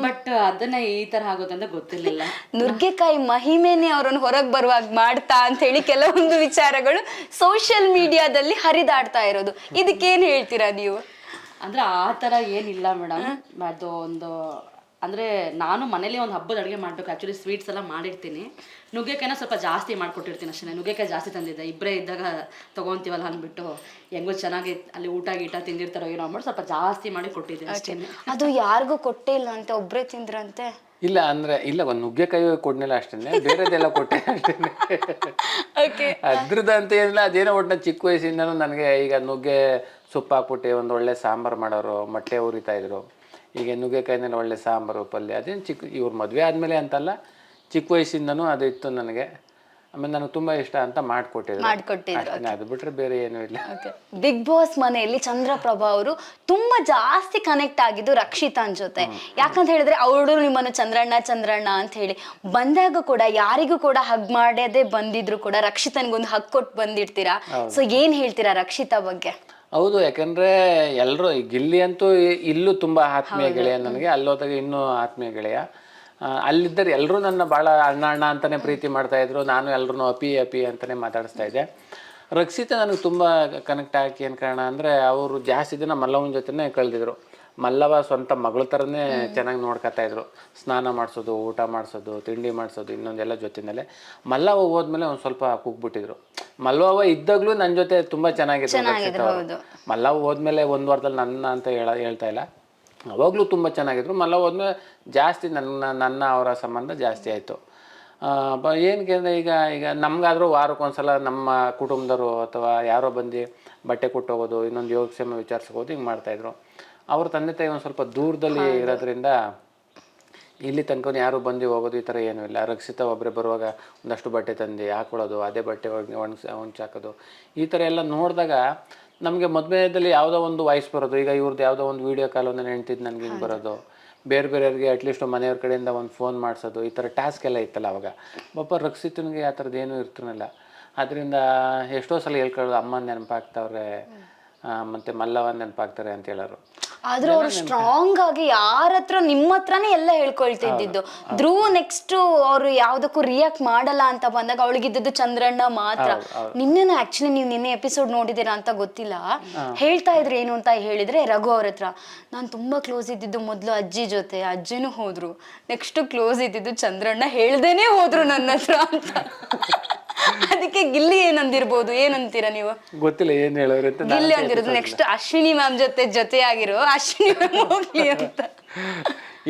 ಬಟ್ ಅದನ್ನ ಈ ಥರ ಆಗುತ್ತೆ ಅಂತ ಗೊತ್ತಿರಲಿಲ್ಲ. ನುಗ್ಗೆಕಾಯಿ ಮಹಿಮೇನೆ ಅವ್ರನ್ನ ಹೊರಗೆ ಬರುವಾಗ ಮಾಡ್ತಾ ಅಂತ ಹೇಳಿ ಕೆಲವೊಂದು ವಿಚಾರಗಳು ಸೋಷಿಯಲ್ ಮೀಡಿಯಾದಲ್ಲಿ ಹರಿದಾಡ್ತಾ ಇರೋದು. ಇದಕ್ಕೇನು ಹೇಳ್ತೀರಾ ನೀವು? ಅಂದರೆ ಆ ಥರ ಏನಿಲ್ಲ ಮೇಡಮ್. ಅದು ಒಂದು ಅಂದರೆ ನಾನು ಮನೇಲಿ ಒಂದು ಹಬ್ಬದ ಅಡುಗೆ ಮಾಡಬೇಕು. ಆ್ಯಕ್ಚುಲಿ ಸ್ವೀಟ್ಸ್ ಎಲ್ಲ ಮಾಡಿರ್ತೀನಿ. ನುಗ್ಗೆಕಾಯಿನ ಸ್ವಲ್ಪ ಜಾಸ್ತಿ ಮಾಡಿಕೊಟ್ಟಿರ್ತೀನಿ ಅಷ್ಟೇ. ನುಗ್ಗೆಕಾಯಿ ಜಾಸ್ತಿ ತಂದಿದ್ದೆ, ಇಬ್ಬರೇ ಇದ್ದಾಗ ತೊಗೊತೀವಲ್ಲ ಅಂದ್ಬಿಟ್ಟು ಹೆಂಗೋ ಚೆನ್ನಾಗಿ ಅಲ್ಲಿ ಊಟ ಗೀಟ ತಿಂದಿರ್ತಾರೋ ಏನೋ ಅಂದ್ಬಿಟ್ಟು ಸ್ವಲ್ಪ ಜಾಸ್ತಿ ಮಾಡಿ ಕೊಟ್ಟಿದ್ದೀನಿ ಅಷ್ಟೇ. ಅದು ಯಾರಿಗೂ ಕೊಟ್ಟೇ ಇಲ್ಲ ಅಂತ, ಒಬ್ಬರೇ ತಿಂದ್ರಂತೆ. ಇಲ್ಲ ಅಂದರೆ ಇಲ್ಲ, ಒಂದು ನುಗ್ಗೆಕಾಯಿ ಕೊಡ್ನಿಲ್ಲ ಅಷ್ಟೇ, ಬೇರೆದೆಲ್ಲ ಕೊಟ್ಟೆ ಅಷ್ಟೇ. ಅದ್ರದ್ದಂತ ಏನಿಲ್ಲ. ಅದೇನೋ ಒಟ್ಟು ಚಿಕ್ಕ ವಯಸ್ಸಿಂದನೂ ನನಗೆ ಈಗ ನುಗ್ಗೆ ಸೊಪ್ಪು ಹಾಕ್ಬಿಟ್ಟು ಒಂದು ಒಳ್ಳೆ ಸಾಂಬಾರು ಮಾಡೋರು, ಮೊಟ್ಟೆ ಉರಿತಾಯಿದ್ರು. ಈಗ ನುಗ್ಗೆಕಾಯಿನಲ್ಲಿ ಒಳ್ಳೆ ಸಾಂಬಾರು ಪಲ್ಯ, ಅದೇನು ಇವ್ರ ಮದುವೆ ಆದಮೇಲೆ ಅಂತಲ್ಲ, ಚಿಕ್ಕ ವಯಸ್ಸಿಂದನೂ ಅದು ಇತ್ತು ನನಗೆ. ಆಮೇಲೆ ನನಗೆ ತುಂಬ ಇಷ್ಟ ಅಂತ ಮಾಡಿಕೊಟ್ಟಿದ್ರು. ಅದು ಬಿಟ್ಟರೆ ಬೇರೆ ಏನೂ ಇಲ್ಲ. ಬಿಗ್ ಬಾಸ್ ಮನೆಯಲ್ಲಿ ಚಂದ್ರಪ್ರಭಾ ಅವರು ತುಂಬಾ ಜಾಸ್ತಿ ಕನೆಕ್ಟ್ ಆಗಿದ್ದು ರಕ್ಷಿತಾನ್ ಜೊತೆ. ಯಾಕಂತ ಹೇಳಿದ್ರೆ ಅವಳು ನಿಮ್ಮನ್ನು ಚಂದ್ರಣ್ಣ ಅಂತ ಹೇಳಿ ಬಂದಾಗ ಕೂಡ ಯಾರಿಗೂ ಕೂಡ ಹಗ್ ಮಾಡದೆ ಬಂದಿದ್ರು ಕೂಡ ರಕ್ಷಿತನ್ಗೊಂದು ಹಗ್ ಕೊಟ್ಟು ಬಂದಿರ್ತೀರಾ. ಸೊ ಏನ್ ಹೇಳ್ತೀರಾ ರಕ್ಷಿತಾ ಬಗ್ಗೆ? ಹೌದು, ಯಾಕಂದರೆ ಎಲ್ಲರೂ ಗಿಲ್ಲಿ ಅಂತೂ ಇಲ್ಲೂ ತುಂಬ ಆತ್ಮೀಯ ಗೆಳೆಯ ನನಗೆ, ಅಲ್ಲೋದಾಗ ಇನ್ನೂ ಆತ್ಮೀಯ ಗೆಳೆಯ. ಅಲ್ಲಿದ್ದರೆ ಎಲ್ಲರೂ ನನ್ನ ಭಾಳ ಅಣ್ಣ ಅಂತಲೇ ಪ್ರೀತಿ ಮಾಡ್ತಾಯಿದ್ರು. ನಾನು ಎಲ್ಲರೂ ಅಪಿ ಅಂತಲೇ ಮಾತಾಡಿಸ್ತಾ ಇದ್ದೆ. ರಕ್ಷಿತಾ ನನಗೆ ತುಂಬ ಕನೆಕ್ಟ್ ಆಗಿ ಏನು ಕಾರಣ ಅಂದರೆ ಅವರು ಜಾಸ್ತಿ ದಿನ ಮಲ್ಲವನ ಜೊತೆನೇ ಕಳೆದಿದ್ರು. ಮಲ್ಲವ ಸ್ವಂತ ಮಗಳ ಥರನೇ ಚೆನ್ನಾಗಿ ನೋಡ್ಕೊತಾಯಿದ್ರು. ಸ್ನಾನ ಮಾಡಿಸೋದು, ಊಟ ಮಾಡಿಸೋದು, ತಿಂಡಿ ಮಾಡಿಸೋದು, ಇನ್ನೊಂದೆಲ್ಲ ಜೊತೆಯಲ್ಲೇ. ಮಲ್ಲವ ಹೋದ್ಮೇಲೆ ಒಂದು ಸ್ವಲ್ಪ ಕುಗ್ಬಿಟ್ಟಿದ್ರು. ಮಲ್ಲವ ಇದ್ದಾಗಲೂ ನನ್ನ ಜೊತೆ ತುಂಬ ಚೆನ್ನಾಗಿದ್ರು. ಮಲ್ಲವ ಹೋದ್ಮೇಲೆ 1 ವಾರದಲ್ಲಿ ನನ್ನ ಅಂತ ಹೇಳ್ತಾ ಇಲ್ಲ, ಅವಾಗಲೂ ತುಂಬ ಚೆನ್ನಾಗಿದ್ರು. ಮಲ್ಲವ ಹೋದ್ಮೇಲೆ ಜಾಸ್ತಿ ನನ್ನ ಅವರ ಸಂಬಂಧ ಜಾಸ್ತಿ ಆಯಿತು. ಏನಕ್ಕೆ ಅಂದರೆ ಈಗ ನಮಗಾದರೂ ವಾರಕ್ಕೊಂದ್ಸಲ ನಮ್ಮ ಕುಟುಂಬದವರು ಅಥವಾ ಯಾರೋ ಬಂದು ಬಟ್ಟೆ ಕೊಟ್ಟೋಗೋದು, ಇನ್ನೊಂದು ಯೋಗಕ್ಷೇಮ ವಿಚಾರಿಸ್ಕೋದು, ಹಿಂಗೆ ಮಾಡ್ತಾಯಿದ್ರು. ಅವ್ರ ತಂದೆ ತಾಯಿ ಒಂದು ಸ್ವಲ್ಪ ದೂರದಲ್ಲಿ ಇರೋದ್ರಿಂದ ಇಲ್ಲಿ ತನಕ ಯಾರು ಬಂದು ಹೋಗೋದು ಈ ಥರ ಏನೂ ಇಲ್ಲ. ರಕ್ಷಿತಾ ಒಬ್ಬರೇ ಬರುವಾಗ ಒಂದಷ್ಟು ಬಟ್ಟೆ ತಂದು ಹಾಕೊಳ್ಳೋದು, ಅದೇ ಬಟ್ಟೆ ಹೊಣ್ಸಾಕೋದು, ಈ ಥರ ಎಲ್ಲ ನೋಡಿದಾಗ ನಮಗೆ ಮದುವೆಯಲ್ಲಿ ಯಾವುದೋ ಒಂದು ವಾಯ್ಸ್ ಬರೋದು. ಈಗ ಇವ್ರದ್ದು ಯಾವುದೋ ಒಂದು ವೀಡಿಯೋ ಕಾಲ್ ಒಂದು ನೆಂಟಿದ್ದು ನನಗೆ ಹಿಂಗೆ ಬರೋದು, ಬೇರೆಯವ್ರಿಗೆ ಅಟ್ಲೀಸ್ಟ್ ಮನೆಯವ್ರ ಕಡೆಯಿಂದ ಒಂದು ಫೋನ್ ಮಾಡಿಸೋದು, ಈ ಥರ ಟಾಸ್ಕ್ ಎಲ್ಲ ಇತ್ತಲ್ಲ ಅವಾಗ. ಪಾಪ ರಕ್ಷಿತನಿಗೆ ಆ ಥರದ್ದು ಏನೂ ಇರ್ತಿರಲಿಲ್ಲ. ಅದರಿಂದ ಎಷ್ಟೋ ಸಲ ಹೇಳ್ಕೊಳ್ಳೋದು, ಅಮ್ಮನ ನೆನಪಾಗ್ತಾವ್ರೆ ಮತ್ತು ಮಲ್ಲವ ನೆನಪಾಗ್ತಾರೆ ಅಂತ ಹೇಳೋರು. ಆದ್ರೆ ಅವ್ರು ಸ್ಟ್ರಾಂಗ್ ಆಗಿ ಯಾರ ಹತ್ರ ನಿಮ್ಮ ಹತ್ರನೇ ಎಲ್ಲ ಹೇಳ್ಕೊಳ್ತಿದ್ದು. ಧ್ರುವ್ ನೆಕ್ಸ್ಟ್ ಅವ್ರು ಯಾವ್ದಕ್ಕೂ ರಿಯಾಕ್ಟ್ ಮಾಡಲ್ಲ ಅಂತ ಬಂದಾಗ ಅವಳಿಗಿದ್ದು ಚಂದ್ರಣ್ಣ ಮಾತ್ರ. ನಿನ್ನೆ ಆಕ್ಚುಲಿ ನೀವು ನಿನ್ನೆ ಎಪಿಸೋಡ್ ನೋಡಿದೀರಾ ಅಂತ ಗೊತ್ತಿಲ್ಲ, ಹೇಳ್ತಾ ಇದ್ರು ಏನು ಅಂತ ಹೇಳಿದ್ರೆ ರಘು ಅವ್ರ ಹತ್ರ ನಾನು ತುಂಬಾ ಕ್ಲೋಸ್ ಇದ್ದಿದ್ದು ಮೊದ್ಲು ಅಜ್ಜಿ ಜೊತೆ, ಅಜ್ಜಿನೂ ಹೋದ್ರು, ನೆಕ್ಸ್ಟ್ ಕ್ಲೋಸ್ ಇದ್ದಿದ್ದು ಚಂದ್ರಣ್ಣ ಹೇಳ್ದೇನೆ ಹೋದ್ರು ನನ್ನ ಹತ್ರ ಅಂತ. ಅದಕ್ಕೆ ಗಿಲ್ಲಿ ಏನಂದಿರ್ಬೋದು, ಏನಂತೀರಾ ನೀವು? ಗೊತ್ತಿಲ್ಲ ಏನ್ ಹೇಳೋರು ಅಂತ. ಗಿಲ್ಲಿ ಅಂದಿರೋದು ನೆಕ್ಸ್ಟ್ ಅಶ್ವಿನಿ ಮ್ಯಾಮ್ ಜೊತೆ ಆಗಿರೋ ಅಶ್ವಿನಿ ಮ್ಯಾಮ್ ಹೋಗ್ಲಿ ಅಂತ.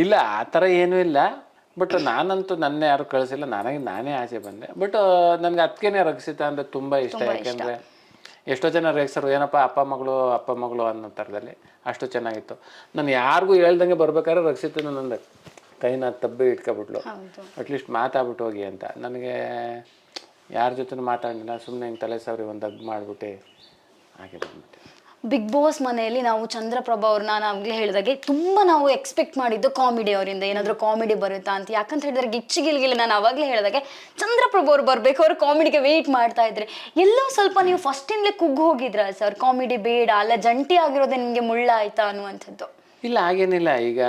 ಇಲ್ಲ ಆ ಥರ ಏನೂ ಇಲ್ಲ. ಬಟ್ ನಾನಂತೂ ನನ್ನ ಯಾರು ಕಳಿಸಿಲ್ಲ, ನಾನೇ ಆಚೆ ಬಂದೆ. ಬಟ್ ನನಗೆ ಅದಕ್ಕೇನೆ ರಕ್ಷಿತಾ ಅಂದರೆ ತುಂಬ ಇಷ್ಟ. ಯಾಕೆಂದರೆ ಎಷ್ಟೋ ಜನ ರೇಗ್ಸರು ಏನಪ್ಪ ಅಪ್ಪ ಮಗಳು ಅನ್ನೋ ಥರದಲ್ಲಿ ಅಷ್ಟು ಚೆನ್ನಾಗಿತ್ತು. ನಾನು ಯಾರಿಗೂ ಹೇಳ್ದಂಗೆ ಬರ್ಬೇಕಾದ್ರೆ ರಕ್ಷಿತನ ನಂದು ಕೈನ ತಬ್ಬಿ ಇಟ್ಕೊಬಿಟ್ಲು, ಅಟ್ಲೀಸ್ಟ್ ಮಾತಾಡ್ಬಿಟ್ಟು ಹೋಗಿ ಅಂತ. ನನಗೆ ಯಾರ ಜೊತೆ ಮಾತಾಡಿಲ್ಲ, ಸುಮ್ಮನೆ ಹಿಂಗೆ ತಲೆ ಸಾರಿ ಒಂದು ಹಗ್ ಮಾಡಿಬಿಟ್ಟೆ ಹಾಗೆ ಬಂದ್ಬಿಟ್ಟೆ. ಬಿಗ್ ಬಾಸ್ ಮನೆಯಲ್ಲಿ ನಾವು ಚಂದ್ರಪ್ರಭಾ ಅವ್ರನ್ನ ನಾನು ಆಗ್ಲೇ ಹೇಳಿದಾಗೆ ತುಂಬ ನಾವು ಎಕ್ಸ್ಪೆಕ್ಟ್ ಮಾಡಿದ್ದು ಕಾಮಿಡಿ ಅವರಿಂದ ಏನಾದರೂ ಕಾಮಿಡಿ ಬರುತ್ತಾ ಅಂತ. ಯಾಕಂತ ಹೇಳಿದ್ರೆ ಗಿಚ್ಚಿಗಿಲ್ಗಿಲ್ಲ ನಾನು ಅವಾಗಲೇ ಹೇಳಿದಾಗೆ ಚಂದ್ರಪ್ರಭಾ ಅವ್ರು ಬರಬೇಕು, ಅವ್ರು ಕಾಮಿಡಿಗೆ ವೆಯ್ಟ್ ಮಾಡ್ತಾ ಇದ್ರಿ. ಎಲ್ಲೋ ಸ್ವಲ್ಪ ನೀವು ಫಸ್ಟಿಂದಲೇ ಕುಗ್ಗು ಹೋಗಿದ್ರ ಸರ್, ಕಾಮಿಡಿ ಬೇಡ ಅಲ್ಲ ಜಂಟಿ ಆಗಿರೋದೇ ನಿಮಗೆ ಮುಳ್ಳ ಆಯ್ತಾ ಅನ್ನುವಂಥದ್ದು? ಇಲ್ಲ ಹಾಗೇನಿಲ್ಲ. ಈಗ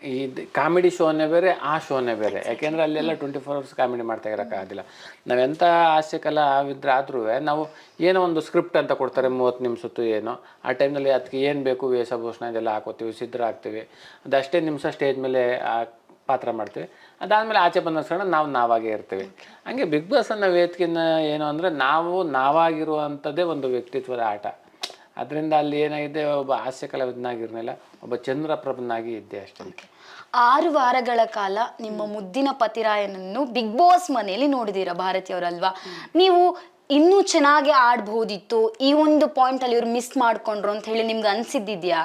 ಇದು ಕಾಮಿಡಿ ಶೋನೇ ಬೇರೆ, ಆ ಶೋನೇ ಬೇರೆ. ಯಾಕೆಂದರೆ ಅಲ್ಲೆಲ್ಲ 24 hours ಕಾಮಿಡಿ ಮಾಡ್ತಾ ಇರೋಕ್ಕಾಗೋದಿಲ್ಲ. ನಾವೆಂಥ ಹಾಸ್ಯ ಕಲಾವಿದ್ರೆ ಆದ್ರೂ ನಾವು ಏನೋ ಒಂದು ಸ್ಕ್ರಿಪ್ಟ್ ಅಂತ ಕೊಡ್ತಾರೆ 30 ನಿಮಿಷದ್ದು ಏನೋ, ಆ ಟೈಮ್ನಲ್ಲಿ ಅದಕ್ಕೆ ಏನು ಬೇಕು ವೇಷಭೂಷಣ ಇದೆಲ್ಲ ಹಾಕೋತೀವಿ, ಸಿದ್ಧರಾಗ್ತೀವಿ. ಅದಷ್ಟೇ ನಿಮಿಷ ಸ್ಟೇಜ್ ಮೇಲೆ ಪಾತ್ರ ಮಾಡ್ತೀವಿ. ಅದಾದಮೇಲೆ ಆಚೆ ಬಂದ ತಕ್ಷಣ ನಾವಾಗೇ ಇರ್ತೀವಿ. ಹಂಗೆ ಬಿಗ್ ಬಾಸ್ ಅನ್ನೋ ವೇದಿಕೆನ ಏನು ಅಂದರೆ ನಾವಾಗಿರುವಂಥದ್ದೇ ಒಂದು ವ್ಯಕ್ತಿತ್ವದ ಆಟ. ಅದರಿಂದ ಅಲ್ಲಿ ಏನಾಗಿದೆ, ಒಬ್ಬ ಹಾಸ್ಯ ಕಲಾವಿದನಾಗಿರಲಿಲ್ಲ, ಒಬ್ಬ ಚಂದ್ರಪ್ರಭನಾಗಿ ಇದ್ದೆ ಅಷ್ಟೇ. 6 ವಾರಗಳ ಕಾಲ ನಿಮ್ಮ ಮುದ್ದಿನ ಪತಿರಾಯನನ್ನು ಬಿಗ್ ಬಾಸ್ ಮನೆಯಲ್ಲಿ ನೋಡಿದೀರ ಭಾರತೀಯವರಲ್ವಾ? ನೀವು ಇನ್ನೂ ಚೆನ್ನಾಗಿ ಆಡ್ಬೋದಿತ್ತು, ಈ ಒಂದು ಪಾಯಿಂಟಲ್ಲಿ ಇವ್ರು ಮಿಸ್ ಮಾಡ್ಕೊಂಡ್ರು ಅಂತ ಹೇಳಿ ನಿಮ್ಗೆ ಅನ್ಸಿದ್ದಿದ್ಯಾ?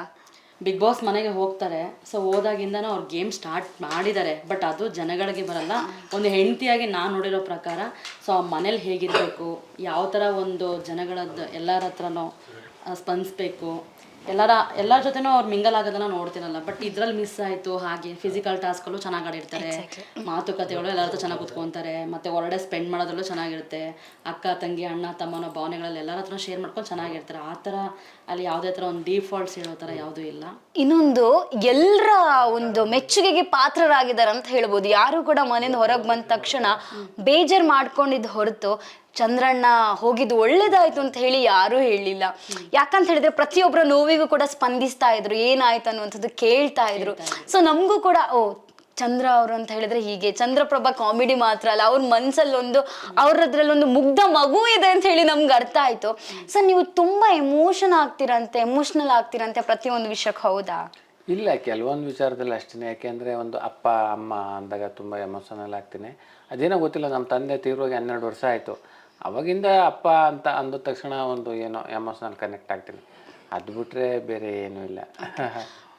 ಬಿಗ್ ಬಾಸ್ ಮನೆಗೆ ಹೋಗ್ತಾರೆ, ಸೊ ಹೋದಾಗಿಂದನೂ ಅವ್ರು ಗೇಮ್ ಸ್ಟಾರ್ಟ್ ಮಾಡಿದ್ದಾರೆ. ಬಟ್ ಅದು ಜನಗಳಿಗೆ ಬರಲ್ಲ. ಒಂದು ಹೆಂಡತಿಯಾಗಿ ನಾನು ನೋಡಿರೋ ಪ್ರಕಾರ ಸೊ ಆ ಮನೇಲಿ ಹೇಗಿರಬೇಕು, ಯಾವ ಥರ ಒಂದು ಜನಗಳದ್ದು ಎಲ್ಲರ ಹತ್ರನೂ ಸ್ಪಂದಿಸ್ಬೇಕು, ಎಲ್ಲರ ಜೊತೆನೂ ಅವ್ರು ಮಿಂಗಲ್ ಆಗೋದನ್ನ ನೋಡ್ತೀನಲ್ಲ. ಬಟ್ ಇದ್ರಲ್ಲಿ ಮಿಸ್ ಆಯಿತು. ಹಾಗೆ ಫಿಸಿಕಲ್ ಟಾಸ್ಕಲ್ಲೂ ಚೆನ್ನಾಗಿ ಆಡಿರ್ತಾರೆ, ಮಾತುಕತೆಗಳು ಎಲ್ಲರ ಹತ್ರ ಚೆನ್ನಾಗಿ ಕೂತ್ಕೊತಾರೆ, ಮತ್ತು ಹೊರಡೆ ಸ್ಪೆಂಡ್ ಮಾಡೋದ್ರಲ್ಲೂ ಚೆನ್ನಾಗಿರುತ್ತೆ. ಅಕ್ಕ ತಂಗಿ ಅಣ್ಣ ತಮ್ಮನ ಭಾವನೆಗಳಲ್ಲಿ ಎಲ್ಲರ ಹತ್ರ ಶೇರ್ ಮಾಡ್ಕೊಂಡು ಚೆನ್ನಾಗಿರ್ತಾರೆ. ಆ ಥರ ಅಲ್ಲಿ ಯಾವುದೇ ಥರ ಒಂದು ಡಿಫಾಲ್ಟ್ಸ್ ಹೇಳೋ ಥರ ಯಾವುದೂ ಇಲ್ಲ. ಇನ್ನೊಂದು ಎಲ್ಲರ ಒಂದು ಮೆಚ್ಚುಗೆಗೆ ಪಾತ್ರರಾಗಿದ್ದಾರೆ ಅಂತ ಹೇಳ್ಬೋದು. ಯಾರು ಕೂಡ ಮನೆಯಿಂದ ಹೊರಗೆ ಬಂದ ತಕ್ಷಣ ಬೇಜಾರು ಮಾಡ್ಕೊಂಡಿದ್ದು ಹೊರತು ಚಂದ್ರಣ್ಣ ಹೋಗಿದ್ದು ಒಳ್ಳೇದಾಯ್ತು ಅಂತ ಹೇಳಿ ಯಾರೂ ಹೇಳಿಲ್ಲ. ಯಾಕಂತ ಹೇಳಿದ್ರೆ ಪ್ರತಿಯೊಬ್ಬರ ನೋವಿಗೂ ಕೂಡ ಸ್ಪಂದಿಸ್ತಾ ಇದ್ರು, ಏನಾಯ್ತು ಅನ್ನುವಂಥದ್ದು ಕೇಳ್ತಾ ಇದ್ರು. ಸೊ ನಮಗೂ ಕೂಡ ಚಂದ್ರ ಅವರು ಅಂತ ಹೇಳಿದ್ರೆ ಹೀಗೆ, ಚಂದ್ರಪ್ರಭಾ ಕಾಮಿಡಿ ಮಾತ್ರ ಅಲ್ಲ, ಅವ್ರ ಮನ್ಸಲ್ಲೊಂದು ಅವ್ರದ್ರಲ್ಲೊಂದು ಮುಗ್ಧ ಮಗು ಇದೆ ಅಂತ ಹೇಳಿ ನಮ್ಗೆ ಅರ್ಥ ಆಯ್ತು. ಸೊ ನೀವು ತುಂಬಾ ಎಮೋಷನಲ್ ಆಗ್ತಿರಂತೆ ಪ್ರತಿಯೊಂದು ವಿಷಯಕ್ಕೆ, ಹೌದಾ? ಇಲ್ಲ, ಕೆಲವೊಂದು ವಿಚಾರದಲ್ಲಿ ಅಷ್ಟೇ. ಯಾಕೆಂದರೆ ಒಂದು ಅಪ್ಪ ಅಮ್ಮ ಅಂದಾಗ ತುಂಬ ಎಮೋಷನಲ್ ಆಗ್ತೀನಿ. ಅದೇನೋ ಗೊತ್ತಿಲ್ಲ, ನಮ್ಮ ತಂದೆ ತೀರೋಗಿ 12 ವರ್ಷ ಆಯಿತು. ಅವಾಗಿಂದ ಅಪ್ಪ ಅಂತ ಅಂದ ತಕ್ಷಣ ಒಂದು ಏನೋ ಎಮೋಷನಲ್ ಕನೆಕ್ಟ್ ಆಗ್ತೀನಿ. ಅದು ಬಿಟ್ಟರೆ ಬೇರೆ ಏನೂ ಇಲ್ಲ.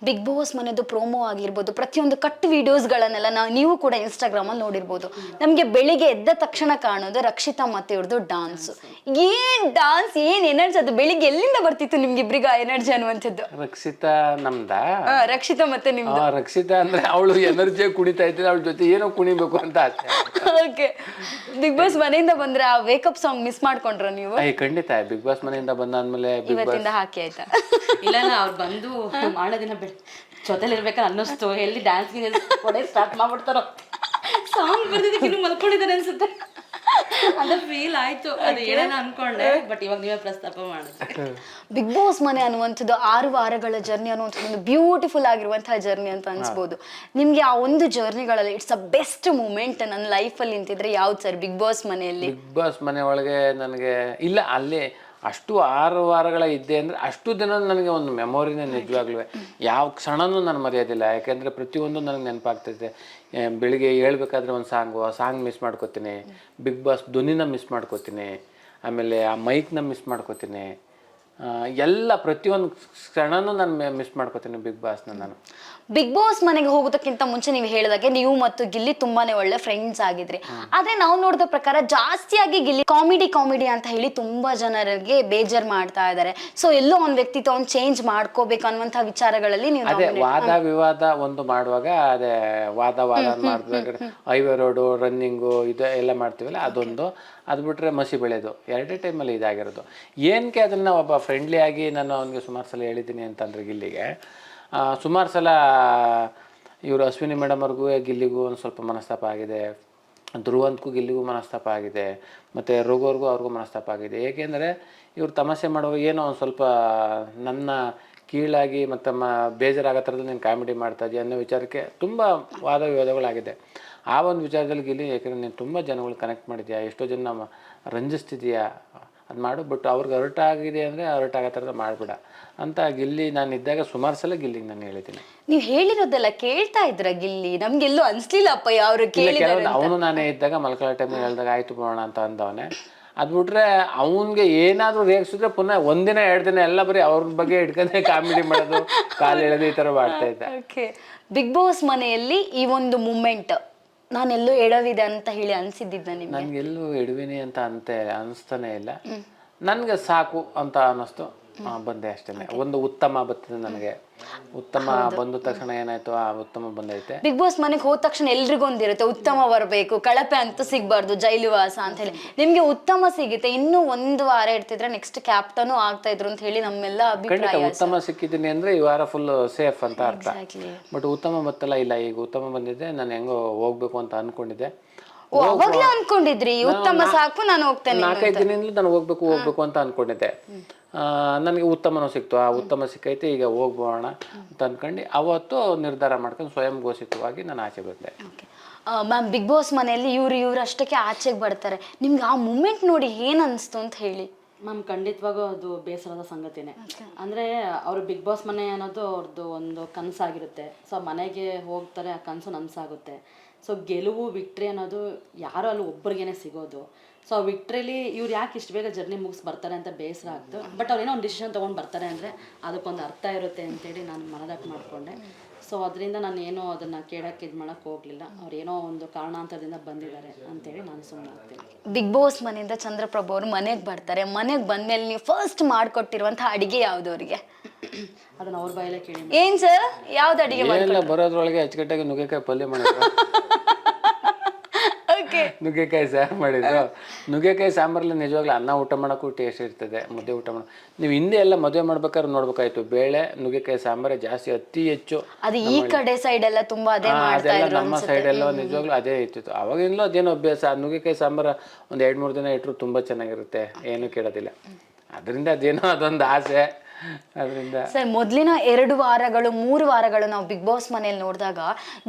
ಬಿಗ್ ಬಾಸ್ ಮನೆದು ಪ್ರೋಮೋ ಆಗಿರ್ಬೋದು, ಪ್ರತಿಯೊಂದು ಕಟ್ ವಿಡಿಯೋಸ್ಗಳನ್ನೆಲ್ಲ ನೀವು ಕೂಡ ಇನ್ಸ್ಟಾಗ್ರಾಮಲ್ಲಿ ನೋಡಿರ್ಬೋದು. ನಮಗೆ ಬೆಳಿಗ್ಗೆ ಎದ್ದ ತಕ್ಷಣ ಕಾಣೋದು ರಕ್ಷಿತಾ ಮತ್ತೆ ಇವ್ರದ್ದು ಡಾನ್ಸ್. ಏನ್ ಡಾನ್ಸ್, ಏನ್ ಎನರ್ಜಿ, ಅದು ಬೆಳಿಗ್ಗೆ ಎಲ್ಲಿಂದ ಬರ್ತಿತ್ತು ನಿಮ್ಗೆ ಇಬ್ರಿಗ ಎನರ್ಜಿ ಅನ್ನುವಂಥದ್ದು? ರಕ್ಷಿತಾ ನಮ್ದ? ರಕ್ಷಿತಾ ಮತ್ತೆ ನಿಮ್ದು? ರಕ್ಷಿತಾ ಅಂದ್ರೆ ಅವಳು ಎನರ್ಜಿ ಕುಣಿತಾ ಇದ್ದಿದ್ದು, ಅವಳ ಜೊತೆ ಏನೋ ಕುಣಿಬೇಕು ಅಂತ ಆಸೆ. ಓಕೆ, ಬಿಗ್ ಬಾಸ್ ಮನೆಯಿಂದ ಬಂದ್ರೆ ಆ ವೇಕಪ್ ಸಾಂಗ್ ಮಿಸ್ ಮಾಡ್ಕೊಂಡ್ರ ನೀವು? ಖಂಡಿತ. ಬಿಗ್ ಬಾಸ್ ಮನೆಯಿಂದ ಬಂದಾದ್ಮೇಲೆ ಇವತ್ತಿಂದ ಹಾಕಿ ಆಯ್ತಾ? ಇಲ್ಲ, ಅವ್ರು ಬಂದು ಮಾಡೋ ದಿನ ಜೊತೆಲಿ ಇರ್ಬೇಕಾದ್ರೆ ಅನ್ನಿಸ್ತು, ಎಲ್ಲಿ ಡ್ಯಾನ್ಸ್ಗೆ ಸ್ಟಾರ್ಟ್ ಮಾಡ್ಬಿಡ್ತಾರೋ, ಸಾಂಗ್ ಬರ್ದಿದ್ದಕ್ಕೆ ಇನ್ನು ಮಲ್ಕೊಂಡಿದ್ದಾರೆ ಅನ್ಸುತ್ತೆ ಅಂತ ಫೀಲ್ ಆಯ್ತು. ಅದು ಏನೇನೋ ಅನ್ಕೊಂಡೆ, ಬಟ್ ಇವಾಗ ನೀವೇ ಪ್ರಸ್ತಾಪ ಮಾಡಿದ್ರಿ. ಬಿಗ್ ಬಾಸ್ ಮನೆ ಅನ್ನುವಂಥದ್ದು 6 ವಾರಗಳ ಜರ್ನಿ ಅನ್ನುವಂಥದ್ದು ಒಂದು ಬ್ಯೂಟಿಫುಲ್ ಆಗಿರುವಂತಹ ಜರ್ನಿ ಅಂತ ಅನ್ಸ್ಬೋದು. ನಿಮ್ಗೆ ಆ ಒಂದು ಜರ್ನಿಗಳಲ್ಲಿ ಇಟ್ಸ್ ಅ ಬೆಸ್ಟ್ ಮೂಮೆಂಟ್ ನನ್ನ ಲೈಫಲ್ಲಿ ನಿಂತಿದ್ರೆ ಯಾವ್ದು ಸರ್ ಬಿಗ್ ಬಾಸ್ ಮನೆಯಲ್ಲಿ? ಬಿಗ್ ಬಾಸ್ ಮನೆ ಒಳಗೆ ನನಗೆ ಇಲ್ಲ, ಅಲ್ಲಿ ಅಷ್ಟು 6 ವಾರಗಳ ಇದ್ದೆ ಅಂದರೆ ಅಷ್ಟು ದಿನ ನನಗೆ ಒಂದು ಮೆಮೊರಿನೇ ನಿಜವಾಗ್ಲೂ ಯಾವ ಕ್ಷಣನೂ ನಾನು ಮರೆಯೋದಿಲ್ಲ. ಯಾಕೆಂದರೆ ಪ್ರತಿಯೊಂದು ನನಗೆ ನೆನಪಾಗ್ತೈತೆ. ಬೆಳಿಗ್ಗೆ ಹೇಳ್ಬೇಕಾದ್ರೆ ಒಂದು ಸಾಂಗ್ ಮಿಸ್ ಮಾಡ್ಕೋತೀನಿ, ಬಿಗ್ ಬಾಸ್ ಧ್ವನಿನ ಮಿಸ್ ಮಾಡ್ಕೋತೀನಿ, ಆಮೇಲೆ ಆ ಮೈಕ್ನ ಮಿಸ್ ಮಾಡ್ಕೋತೀನಿ, ಎಲ್ಲ ಪ್ರತಿಯೊಂದು ಕ್ಷಣನೂ ನಾನು ಮಿಸ್ ಮಾಡ್ಕೋತೀನಿ ಬಿಗ್ ಬಾಸ್ನ. ನಾನು ಬಿಗ್ ಬಾಸ್ ಮನೆಗೆ ಹೋಗೋದಕ್ಕಿಂತ ಮುಂಚೆ ನೀವು ಹೇಳಿದಾಗೆ ನೀವು ಮತ್ತು ಗಿಲ್ಲಿ ತುಂಬಾನೇ ಒಳ್ಳೆ ಫ್ರೆಂಡ್ಸ್ ಆಗಿದ್ರಿ. ಆದ್ರೆ ನಾವು ನೋಡಿದ ಪ್ರಕಾರ ಜಾಸ್ತಿಯಾಗಿ ಗಿಲ್ಲಿ ಕಾಮಿಡಿ ಅಂತ ಹೇಳಿ ತುಂಬಾ ಜನರಿಗೆ ಬೇಜಾರ್ ಮಾಡ್ತಾ ಇದ್ದಾರೆ. ಸೊ ಎಲ್ಲೋ ಒಂದು ವ್ಯಕ್ತಿತ್ವ ಒಂದು ಚೇಂಜ್ ಮಾಡ್ಕೋಬೇಕು ಅನ್ನುವಂಥ ವಿಚಾರಗಳಲ್ಲಿ ನೀವು ಅದೇ ವಾದ ವಿವಾದ ಒಂದು ಮಾಡುವಾಗ ಅದೇ ವಾದ ಮಾಡ್ಬೇಕಾದ್ರೆ ಹೈವೇ ರೋಡು ರನ್ನಿಂಗು ಇದು ಎಲ್ಲ ಮಾಡ್ತೀವಲ್ಲ ಅದೊಂದು. ಅದು ಬಿಟ್ಟರೆ ಮಸಿ ಬೆಳೆಯೋದು 2 ಟೈಮಲ್ಲಿ ಇದಾಗಿರೋದು. ಏನಕ್ಕೆ ಅದನ್ನು ಒಬ್ಬ ಫ್ರೆಂಡ್ಲಿ ಆಗಿ ನಾನು ಅವನಿಗೆ ಸುಮಾರು ಸಲ ಹೇಳಿದ್ದೀನಿ ಅಂತಂದರೆ ಗಿಲ್ಲಿಗೆ ಸುಮಾರು ಸಲ ಇವರು ಅಶ್ವಿನಿ ಮೇಡಮ್ ಅವ್ರಿಗೂ ಗಿಲ್ಲಿಗೂ ಒಂದು ಸ್ವಲ್ಪ ಮನಸ್ತಾಪ ಆಗಿದೆ, ಧ್ರುವಂತ್ಗೂ ಗಿಲ್ಲಿಗೂ ಮನಸ್ತಾಪ ಆಗಿದೆ, ಮತ್ತು ರಘುವರ್ಗೂ ಅವ್ರಿಗೂ ಮನಸ್ತಾಪ ಆಗಿದೆ. ಏಕೆಂದರೆ ಇವ್ರು ತಮಾಷೆ ಮಾಡುವಾಗ ಏನೋ ಒಂದು ಸ್ವಲ್ಪ ನನ್ನ ಕೀಳಾಗಿ ಮತ್ತು ಬೇಜಾರಾಗೋ ಥರದ್ದು ನೀನು ಕಾಮಿಡಿ ಮಾಡ್ತಾಯಿದ್ದೀಯ ಅನ್ನೋ ವಿಚಾರಕ್ಕೆ ತುಂಬ ವಾದ ವಿವಾದಗಳಾಗಿದೆ. ಆ ಒಂದು ವಿಚಾರದಲ್ಲಿ ಗಿಲ್ಲಿ, ಯಾಕೆಂದರೆ ನೀನು ತುಂಬ ಜನಗಳು ಕನೆಕ್ಟ್ ಮಾಡಿದ್ಯಾ, ಎಷ್ಟೋ ಜನ ರಂಜಿಸ್ತಿದೆಯಾ, ಅದು ಮಾಡು, ಬಟ್ ಅವ್ರಿಗೆ ಹರ್ಟ್ ಆಗಿದೆ ಅಂದರೆ ಹರ್ಟ್ ಆಗೋ ಥರದ ಮಾಡಬೇಡ ಅಂತ ಗಿಲ್ಲಿ ನಾನು ಇದ್ದಾಗ ಸುಮಾರು ಸಲ ಗಿಲ್ಲಿಗೆ ನಾನು ಹೇಳಿದ್ದೀನಿ. ನೀವು ಹೇಳಿರೋದೆಲ್ಲ ಕೇಳ್ತಾ ಇದ್ರ ಗಿಲ್ಲಿ? ನಮ್ಗೆಲ್ಲೂ ಅನ್ಸ್ಲಿಲ್ಲಪ್ಪ ಯಾರು ಕೇಳಿದಾರೆ. ಅವನು ನಾನೇ ಇದ್ದಾಗ ಮಲ್ಕೊಳ್ಳೋ ಟೈಮಲ್ಲಿ ಹೇಳಿದಾಗ ಆಯಿತು போಣ ಅಂತ ಅಂದವನೇ. ಅದು ಬಿಟ್ರೆ ಅವನಿಗೆ ಏನಾದರೂ ರೇಗಿಸಿದ್ರೆ ಪುನಃ ಒಂದಿನ 2 ದಿನ ಎಲ್ಲ ಬರೀ ಅವ್ರ ಬಗ್ಗೆ ಹಿಡ್ಕೊಂಡೆ ಕಾಮಿಡಿ ಮಾಡೋದು, ಕಾಲು ಎಳೆದು ಈ ಥರ ಮಾಡ್ತಾ ಇದ್ದೆ. ಓಕೆ, ಬಿಗ್ ಬಾಸ್ ಮನೆಯಲ್ಲಿ ಈ ಒಂದು ಮೂಮೆಂಟ್ ನಾನೆಲ್ಲೋ ಎಡವಿದೆ ಅಂತ ಹೇಳಿ ಅನ್ಸಿದ್ದಿದ್ದ ನಿಮ್ಗೆ? ನನಗೆಲ್ಲೂ ಎಡವಿನಿ ಅಂತ ಅನಿಸ್ತಾನೆ ಇಲ್ಲ, ನನಗೆ ಸಾಕು ಅಂತ ಅನ್ನಿಸ್ತು, ಬಂದೆ ಅಷ್ಟೇ. ಒಂದು ಉತ್ತಮ ಬರ್ತದೆ ನನಗೆ, ಉತ್ತಮ ಬಂದ ತಕ್ಷಣ ಏನಾಯ್ತು, ಆ ಉತ್ತಮ ಬಂದೈತೆ. ಬಿಗ್ ಬಾಸ್ ಮನೆಗೆ ಹೋದ ತಕ್ಷಣ ಎಲ್ರಿಗೂ ಒಂದಿರುತ್ತೆ, ಉತ್ತಮ ಬರಬೇಕು, ಕಳಪೆ ಅಂತೂ ಸಿಗ್ಬಾರ್ದು, ಜೈಲುವಾಸ ಅಂತ ಹೇಳಿ. ನಿಮ್ಗೆ ಉತ್ತಮ ಸಿಗುತ್ತೆ, ಇನ್ನೂ 1 ವಾರ ಇರ್ತಿದ್ರೆ ನೆಕ್ಸ್ಟ್ ಕ್ಯಾಪ್ಟನು ಆಗ್ತಾ ಇದ್ರು ಅಂತ ಹೇಳಿ ನಮ್ಮೆಲ್ಲ ಅಭಿಪ್ರಾಯ. ಉತ್ತಮ ಸಿಕ್ಕಿದ್ದೀನಿ ಅಂದ್ರೆ ಈ ವಾರ ಫುಲ್ ಸೇಫ್ ಅಂತ ಅರ್ಥ. ಬಟ್ ಉತ್ತಮ ಬತ್ತಲ್ಲ, ಇಲ್ಲ ಈಗ ಉತ್ತಮ ಬಂದಿದೆ, ನಾನು ಹೆಂಗೋ ಹೋಗ್ಬೇಕು ಅಂತ ಅನ್ಕೊಂಡಿದ್ದೆ. ಅವಾಗ್ಲೇ ಅನ್ಕೊಂಡಿದ್ರಿ ಉತ್ತಮ ಸಾಕು ನಾನು ಹೋಗ್ತೇನೆ? 4-5 ದಿನದಿಂದ ನಾನು ಹೋಗ್ಬೇಕು ಅಂತ ಅನ್ಕೊಂಡಿದ್ದೆ. ನನಗೆ ಉತ್ತಮನೂ ಸಿಕ್ತು, ಆ ಉತ್ತಮ ಸಿಕ್ಕೈತೆ, ಈಗ ಹೋಗ್ಬೋಣ ಅಂತ ಅನ್ಕೊಂಡು ಅವತ್ತು ನಿರ್ಧಾರ ಮಾಡ್ಕೊಂಡು ಸ್ವಯಂ ಘೋಷಿತವಾಗಿ ನಾನು ಆಚೆ ಬಂದೆ. ಮ್ಯಾಮ್, ಬಿಗ್ ಬಾಸ್ ಮನೆಯಲ್ಲಿ ಇವ್ರು ಅಷ್ಟಕ್ಕೆ ಆಚೆಗೆ ಬರ್ತಾರೆ, ನಿಮ್ಗೆ ಆ ಮೂಮೆಂಟ್ ನೋಡಿ ಏನ್ ಅನ್ಸ್ತು ಅಂತ ಹೇಳಿ? ಮ್ಯಾಮ್, ಖಂಡಿತವಾಗೂ ಅದು ಬೇಸರದ ಸಂಗತಿನೇ. ಅಂದರೆ ಅವರು ಬಿಗ್ ಬಾಸ್ ಮನೆ ಅನ್ನೋದು ಅವ್ರದ್ದು ಒಂದು ಕನಸಾಗಿರುತ್ತೆ. ಸೊ ಮನೆಗೆ ಹೋಗ್ತಾರೆ, ಆ ಕನಸು ನನಸಾಗುತ್ತೆ. ಸೊ ಗೆಲುವು ವಿಕ್ಟ್ರಿ ಅನ್ನೋದು ಯಾರೋ ಅಲ್ಲಿ ಒಬ್ಬರಿಗೇನೆ ಸಿಗೋದು. ಸೊ ವಿಕ್ಟ್ರಿಲಿ ಇವ್ರು ಯಾಕೆ ಇಷ್ಟು ಬೇಗ ಜರ್ನಿ ಮುಗಿಸಿ ಬರ್ತಾರೆ ಅಂತ ಬೇಸರ ಆಗ್ತು. ಬಟ್ ಅವ್ರು ಏನೋ ಒಂದು ಡಿಸಿಷನ್ ತೊಗೊಂಡು ಬರ್ತಾರೆ ಅಂದರೆ ಅದಕ್ಕೊಂದು ಅರ್ಥ ಇರುತ್ತೆ ಅಂತೇಳಿ ನಾನು ಮನದಟ್ಟು ಮಾಡಿಕೊಂಡೆ. ಸೊ ಅದರಿಂದ ನಾನು ಏನೋ ಅದನ್ನು ಕೇಳೋಕ್ಕೆ ಇದು ಮಾಡೋಕ್ಕೆ ಹೋಗಲಿಲ್ಲ. ಅವ್ರು ಏನೋ ಒಂದು ಕಾರಣಾಂತರದಿಂದ ಬಂದಿದ್ದಾರೆ ಅಂತೇಳಿ ನಾನು ಸುಮ್ಮನೆ ಆಗ್ತೀನಿ. ಬಿಗ್ ಬಾಸ್ ಮನೆಯಿಂದ ಚಂದ್ರಪ್ರಭು ಅವರು ಮನೆಗೆ ಬರ್ತಾರೆ, ಮನೆಗೆ ಬಂದ್ಮೇಲೆ ನೀವು ಫಸ್ಟ್ ಮಾಡಿಕೊಟ್ಟಿರುವಂಥ ಅಡಿಗೆ ಯಾವುದು ಅವರಿಗೆ? ಅದನ್ನು ಅವ್ರ ಬಾಯಲ್ಲೇ ಕೇಳಿ. ಏನ್ ಸರ್, ಯಾವ್ದು ಅಡಿಗೆ ಏನೆಲ್ಲ ಬರೋದ್ರೊಳಗೆ ಅಚ್ಚುಕಟ್ಟಾಗಿ ನುಗ್ಗೆಕಾಯಿ ಪಲ್ಯ ಮಾಡಿದ್ರು, ನುಗ್ಗೆಕಾಯಿ ಸಾರು ಮಾಡಿದ್ರು. ನುಗ್ಗೆಕಾಯಿ ಸಾಂಬಾರಲ್ಲಿ ನಿಜವಾಗ್ಲೂ ಅನ್ನ ಊಟ ಮಾಡೋಕ್ಕೂ ಟೇಸ್ಟ್ ಇರ್ತದೆ, ಮುದ್ದೆ ಊಟ ಮಾಡೋ. ನೀವು ಹಿಂದೆ ಎಲ್ಲ ಮದುವೆ ಮಾಡ್ಬೇಕಾದ್ರೆ ನೋಡ್ಬೇಕಾಯ್ತು, ಬೇಳೆ ನುಗ್ಗೆಕಾಯಿ ಸಾಂಬಾರೇ ಜಾಸ್ತಿ, ಅತಿ ಹೆಚ್ಚು. ಅದು ಈ ಕಡೆ ಸೈಡ್ ಎಲ್ಲ ತುಂಬಾ ಅದೇ ಮಾಡ್ತಾ ಇದ್ರು, ನಮ್ಮ ಸೈಡ್ ಎಲ್ಲ ನಿಜವಾಗ್ಲೂ ಅದೇ ಇರ್ತಿತ್ತು. ಅವಾಗಿಂದಲೂ ಅದೇನೋ ಅಭ್ಯಾಸ. ನುಗ್ಗೆಕಾಯಿ ಸಾಂಬಾರ ಒಂದು 2-3 ದಿನ ಇಟ್ಟರು ತುಂಬ ಚೆನ್ನಾಗಿರುತ್ತೆ, ಏನೂ ಕೇಳೋದಿಲ್ಲ. ಅದರಿಂದ ಅದೇನೋ ಅದೊಂದು ಆಸೆ. ಅದರಿಂದ ಸರ್, ಮೊದಲಿನ 2 ವಾರಗಳು 3 ವಾರಗಳು ನಾವು ಬಿಗ್ ಬಾಸ್ ಮನೆಯಲ್ಲಿ ನೋಡಿದಾಗ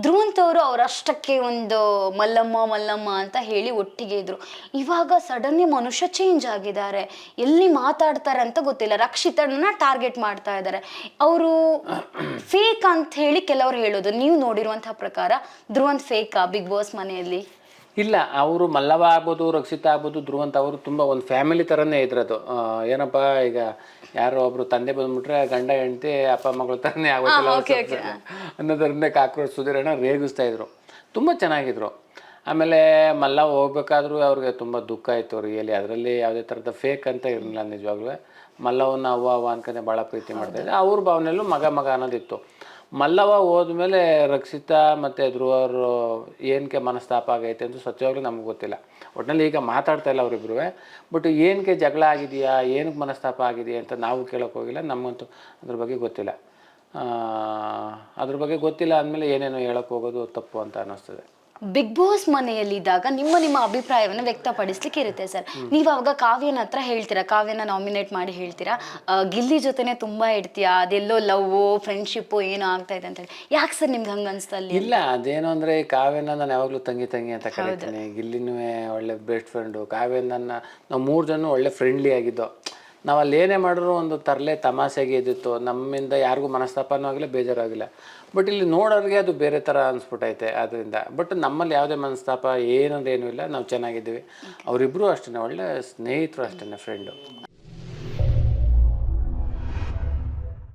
ಧ್ರುವಂತ್ ಅವರು ಅವರಷ್ಟಕ್ಕೆ ಒಂದು ಮಲ್ಲಮ್ಮ ಅಂತ ಹೇಳಿ ಒಟ್ಟಿಗೆ ಇದ್ರು. ಇವಾಗ ಸಡನ್ಲಿ ಮನುಷ್ಯ ಚೇಂಜ್ ಆಗಿದ್ದಾರೆ, ಎಲ್ಲಿ ಮಾತಾಡ್ತಾರೆ ಅಂತ ಗೊತ್ತಿಲ್ಲ. ರಕ್ಷಿತನ ಟಾರ್ಗೆಟ್ ಮಾಡ್ತಾ ಇದ್ದಾರೆ. ಅವರು ಫೇಕ್ ಅಂತ ಹೇಳಿ ಕೆಲವರು ಹೇಳೋದು, ನೀವು ನೋಡಿರುವಂತಹ ಪ್ರಕಾರ ಧ್ರುವಂತ್ ಫೇಕಾ ಬಿಗ್ ಬಾಸ್ ಮನೆಯಲ್ಲಿ? ಇಲ್ಲ, ಅವರು ಮಲ್ಲವ ಆಗ್ಬೋದು, ರಕ್ಷಿತ ಆಗ್ಬೋದು, ಧ್ರುವಂತ್ ಅವರು ತುಂಬ ಒಂದು ಫ್ಯಾಮಿಲಿ ಥರನೇ ಇದ್ರದು. ಏನಪ್ಪ, ಈಗ ಯಾರೋ ಒಬ್ರು ತಂದೆ ಬಂದ್ಬಿಟ್ರೆ ಗಂಡ ಹೆಂಡತಿ ಅಪ್ಪ ಮಗಳ ಥರನೇ ಆಗೋದಿಲ್ಲ ಅನ್ನೋದರಿಂದ ಕಾಕ್ರೋಚ್ ಸುಧೀರಣ್ಣ ರೇಗಿಸ್ತಾ ಇದ್ರು, ತುಂಬ ಚೆನ್ನಾಗಿದ್ರು. ಆಮೇಲೆ ಮಲ್ಲವ ಹೋಗ್ಬೇಕಾದ್ರೂ ಅವ್ರಿಗೆ ತುಂಬ ದುಃಖ ಆಯಿತು ರಿಯಲಿ. ಅದರಲ್ಲಿ ಯಾವುದೇ ಥರದ ಫೇಕ್ ಅಂತ ಇರಲಿಲ್ಲ. ನಿಜವಾಗ್ಲೂ ಮಲ್ಲವನ್ನ ಅವ್ವ ಅನ್ಕೊಂಡೆ ಭಾಳ ಪ್ರೀತಿ ಮಾಡ್ತಾಯಿದ್ದೆ. ಅವ್ರ ಭಾವನೆಯಲ್ಲೂ ಮಗ ಅನ್ನೋದಿತ್ತು. ಮಲ್ಲವ ಹೋದ್ಮೇಲೆ ರಕ್ಷಿತಾ ಮತ್ತು ಧ್ರುವರು ಏನಕ್ಕೆ ಮನಸ್ತಾಪ ಆಗೈತೆ ಅಂತ ಸತ್ಯವಾಗ್ಲೂ ನಮ್ಗೆ ಗೊತ್ತಿಲ್ಲ. ಒಟ್ಟಿನಲ್ಲಿ ಈಗ ಮಾತಾಡ್ತಾ ಇಲ್ಲ ಅವರಿಬ್ರು. ಬಟ್ ಏನಕ್ಕೆ ಜಗಳ ಆಗಿದೆಯಾ, ಏನಕ್ಕೆ ಮನಸ್ತಾಪ ಆಗಿದೆಯಾ ಅಂತ ನಾವು ಕೇಳೋಕ್ಕೆ ಹೋಗಿಲ್ಲ. ನಮಗಂತೂ ಅದ್ರ ಬಗ್ಗೆ ಗೊತ್ತಿಲ್ಲ. ಅಂದಮೇಲೆ ಏನೇನೋ ಹೇಳೋಕ್ಕೆ ಹೋಗೋದು ತಪ್ಪು ಅಂತ ಅನ್ನಿಸ್ತದೆ. ಬಿಗ್ ಬಾಸ್ ಮನೆಯಲ್ಲಿ ಇದ್ದಾಗ ನಿಮ್ಮ ಅಭಿಪ್ರಾಯವನ್ನು ವ್ಯಕ್ತಪಡಿಸ್ಲಿಕ್ಕೆ ಇರುತ್ತೆ ಸರ್. ನೀವು ಅವಾಗ ಕಾವ್ಯನ ಹತ್ರ ಹೇಳ್ತೀರಾ, ಕಾವ್ಯನ ನಾಮಿನೇಟ್ ಮಾಡಿ ಹೇಳ್ತೀರಾ, ಗಿಲ್ಲಿ ಜೊತೆನೆ ತುಂಬಾ ಇಡ್ತೀಯಾ, ಅದೆಲ್ಲೋ ಲವ್ ಫ್ರೆಂಡ್ಶಿಪ್ಪು ಏನೋ ಆಗ್ತಾ ಇದೆ ಅಂತ ಹೇಳಿ. ಯಾಕೆ ಸರ್ ನಿಮ್ಗೆ ಹಂಗ ಅನ್ಸ್ತಾ? ಇಲ್ಲ, ಅದೇನು ಅಂದರೆ ಕಾವ್ಯನ ನಾನು ಯಾವಾಗಲೂ ತಂಗಿ ಅಂತ ಕರಿತೀನಿ. ಗಿಲ್ಲಿನೂ ಒಳ್ಳೆ ಬೆಸ್ಟ್ ಫ್ರೆಂಡು, ಕಾವ್ಯನ ನಾವು 3 ಜನ ಒಳ್ಳೆ ಫ್ರೆಂಡ್ಲಿ ಆಗಿದ್ದೋ. ನಾವು ಅಲ್ಲಿ ಏನೇ ಮಾಡಿದ್ರು ಒಂದು ತರಲೆ ತಮಾಷೆಗೆ ಇದ್ದಿತ್ತು, ನಮ್ಮಿಂದ ಯಾರಿಗೂ ಮನಸ್ತಾಪನೂ ಆಗಿಲ್ಲ, ಬೇಜಾರಾಗಿಲ್ಲ. ಬಟ್ ಇಲ್ಲಿ ನೋಡೋರಿಗೆ ಅದು ಬೇರೆ ಥರ ಅನಿಸ್ಬಿಟ್ಟೈತೆ ಅದರಿಂದ. ಬಟ್ ನಮ್ಮಲ್ಲಿ ಯಾವುದೇ ಮನಸ್ತಾಪ ಏನಂದ್ರೆ ಏನೂ ಇಲ್ಲ, ನಾವು ಚೆನ್ನಾಗಿದ್ದೀವಿ. ಅವರಿಬ್ಬರು ಅಷ್ಟೇ ಒಳ್ಳೆ ಸ್ನೇಹಿತರು, ಅಷ್ಟೇ ಫ್ರೆಂಡು.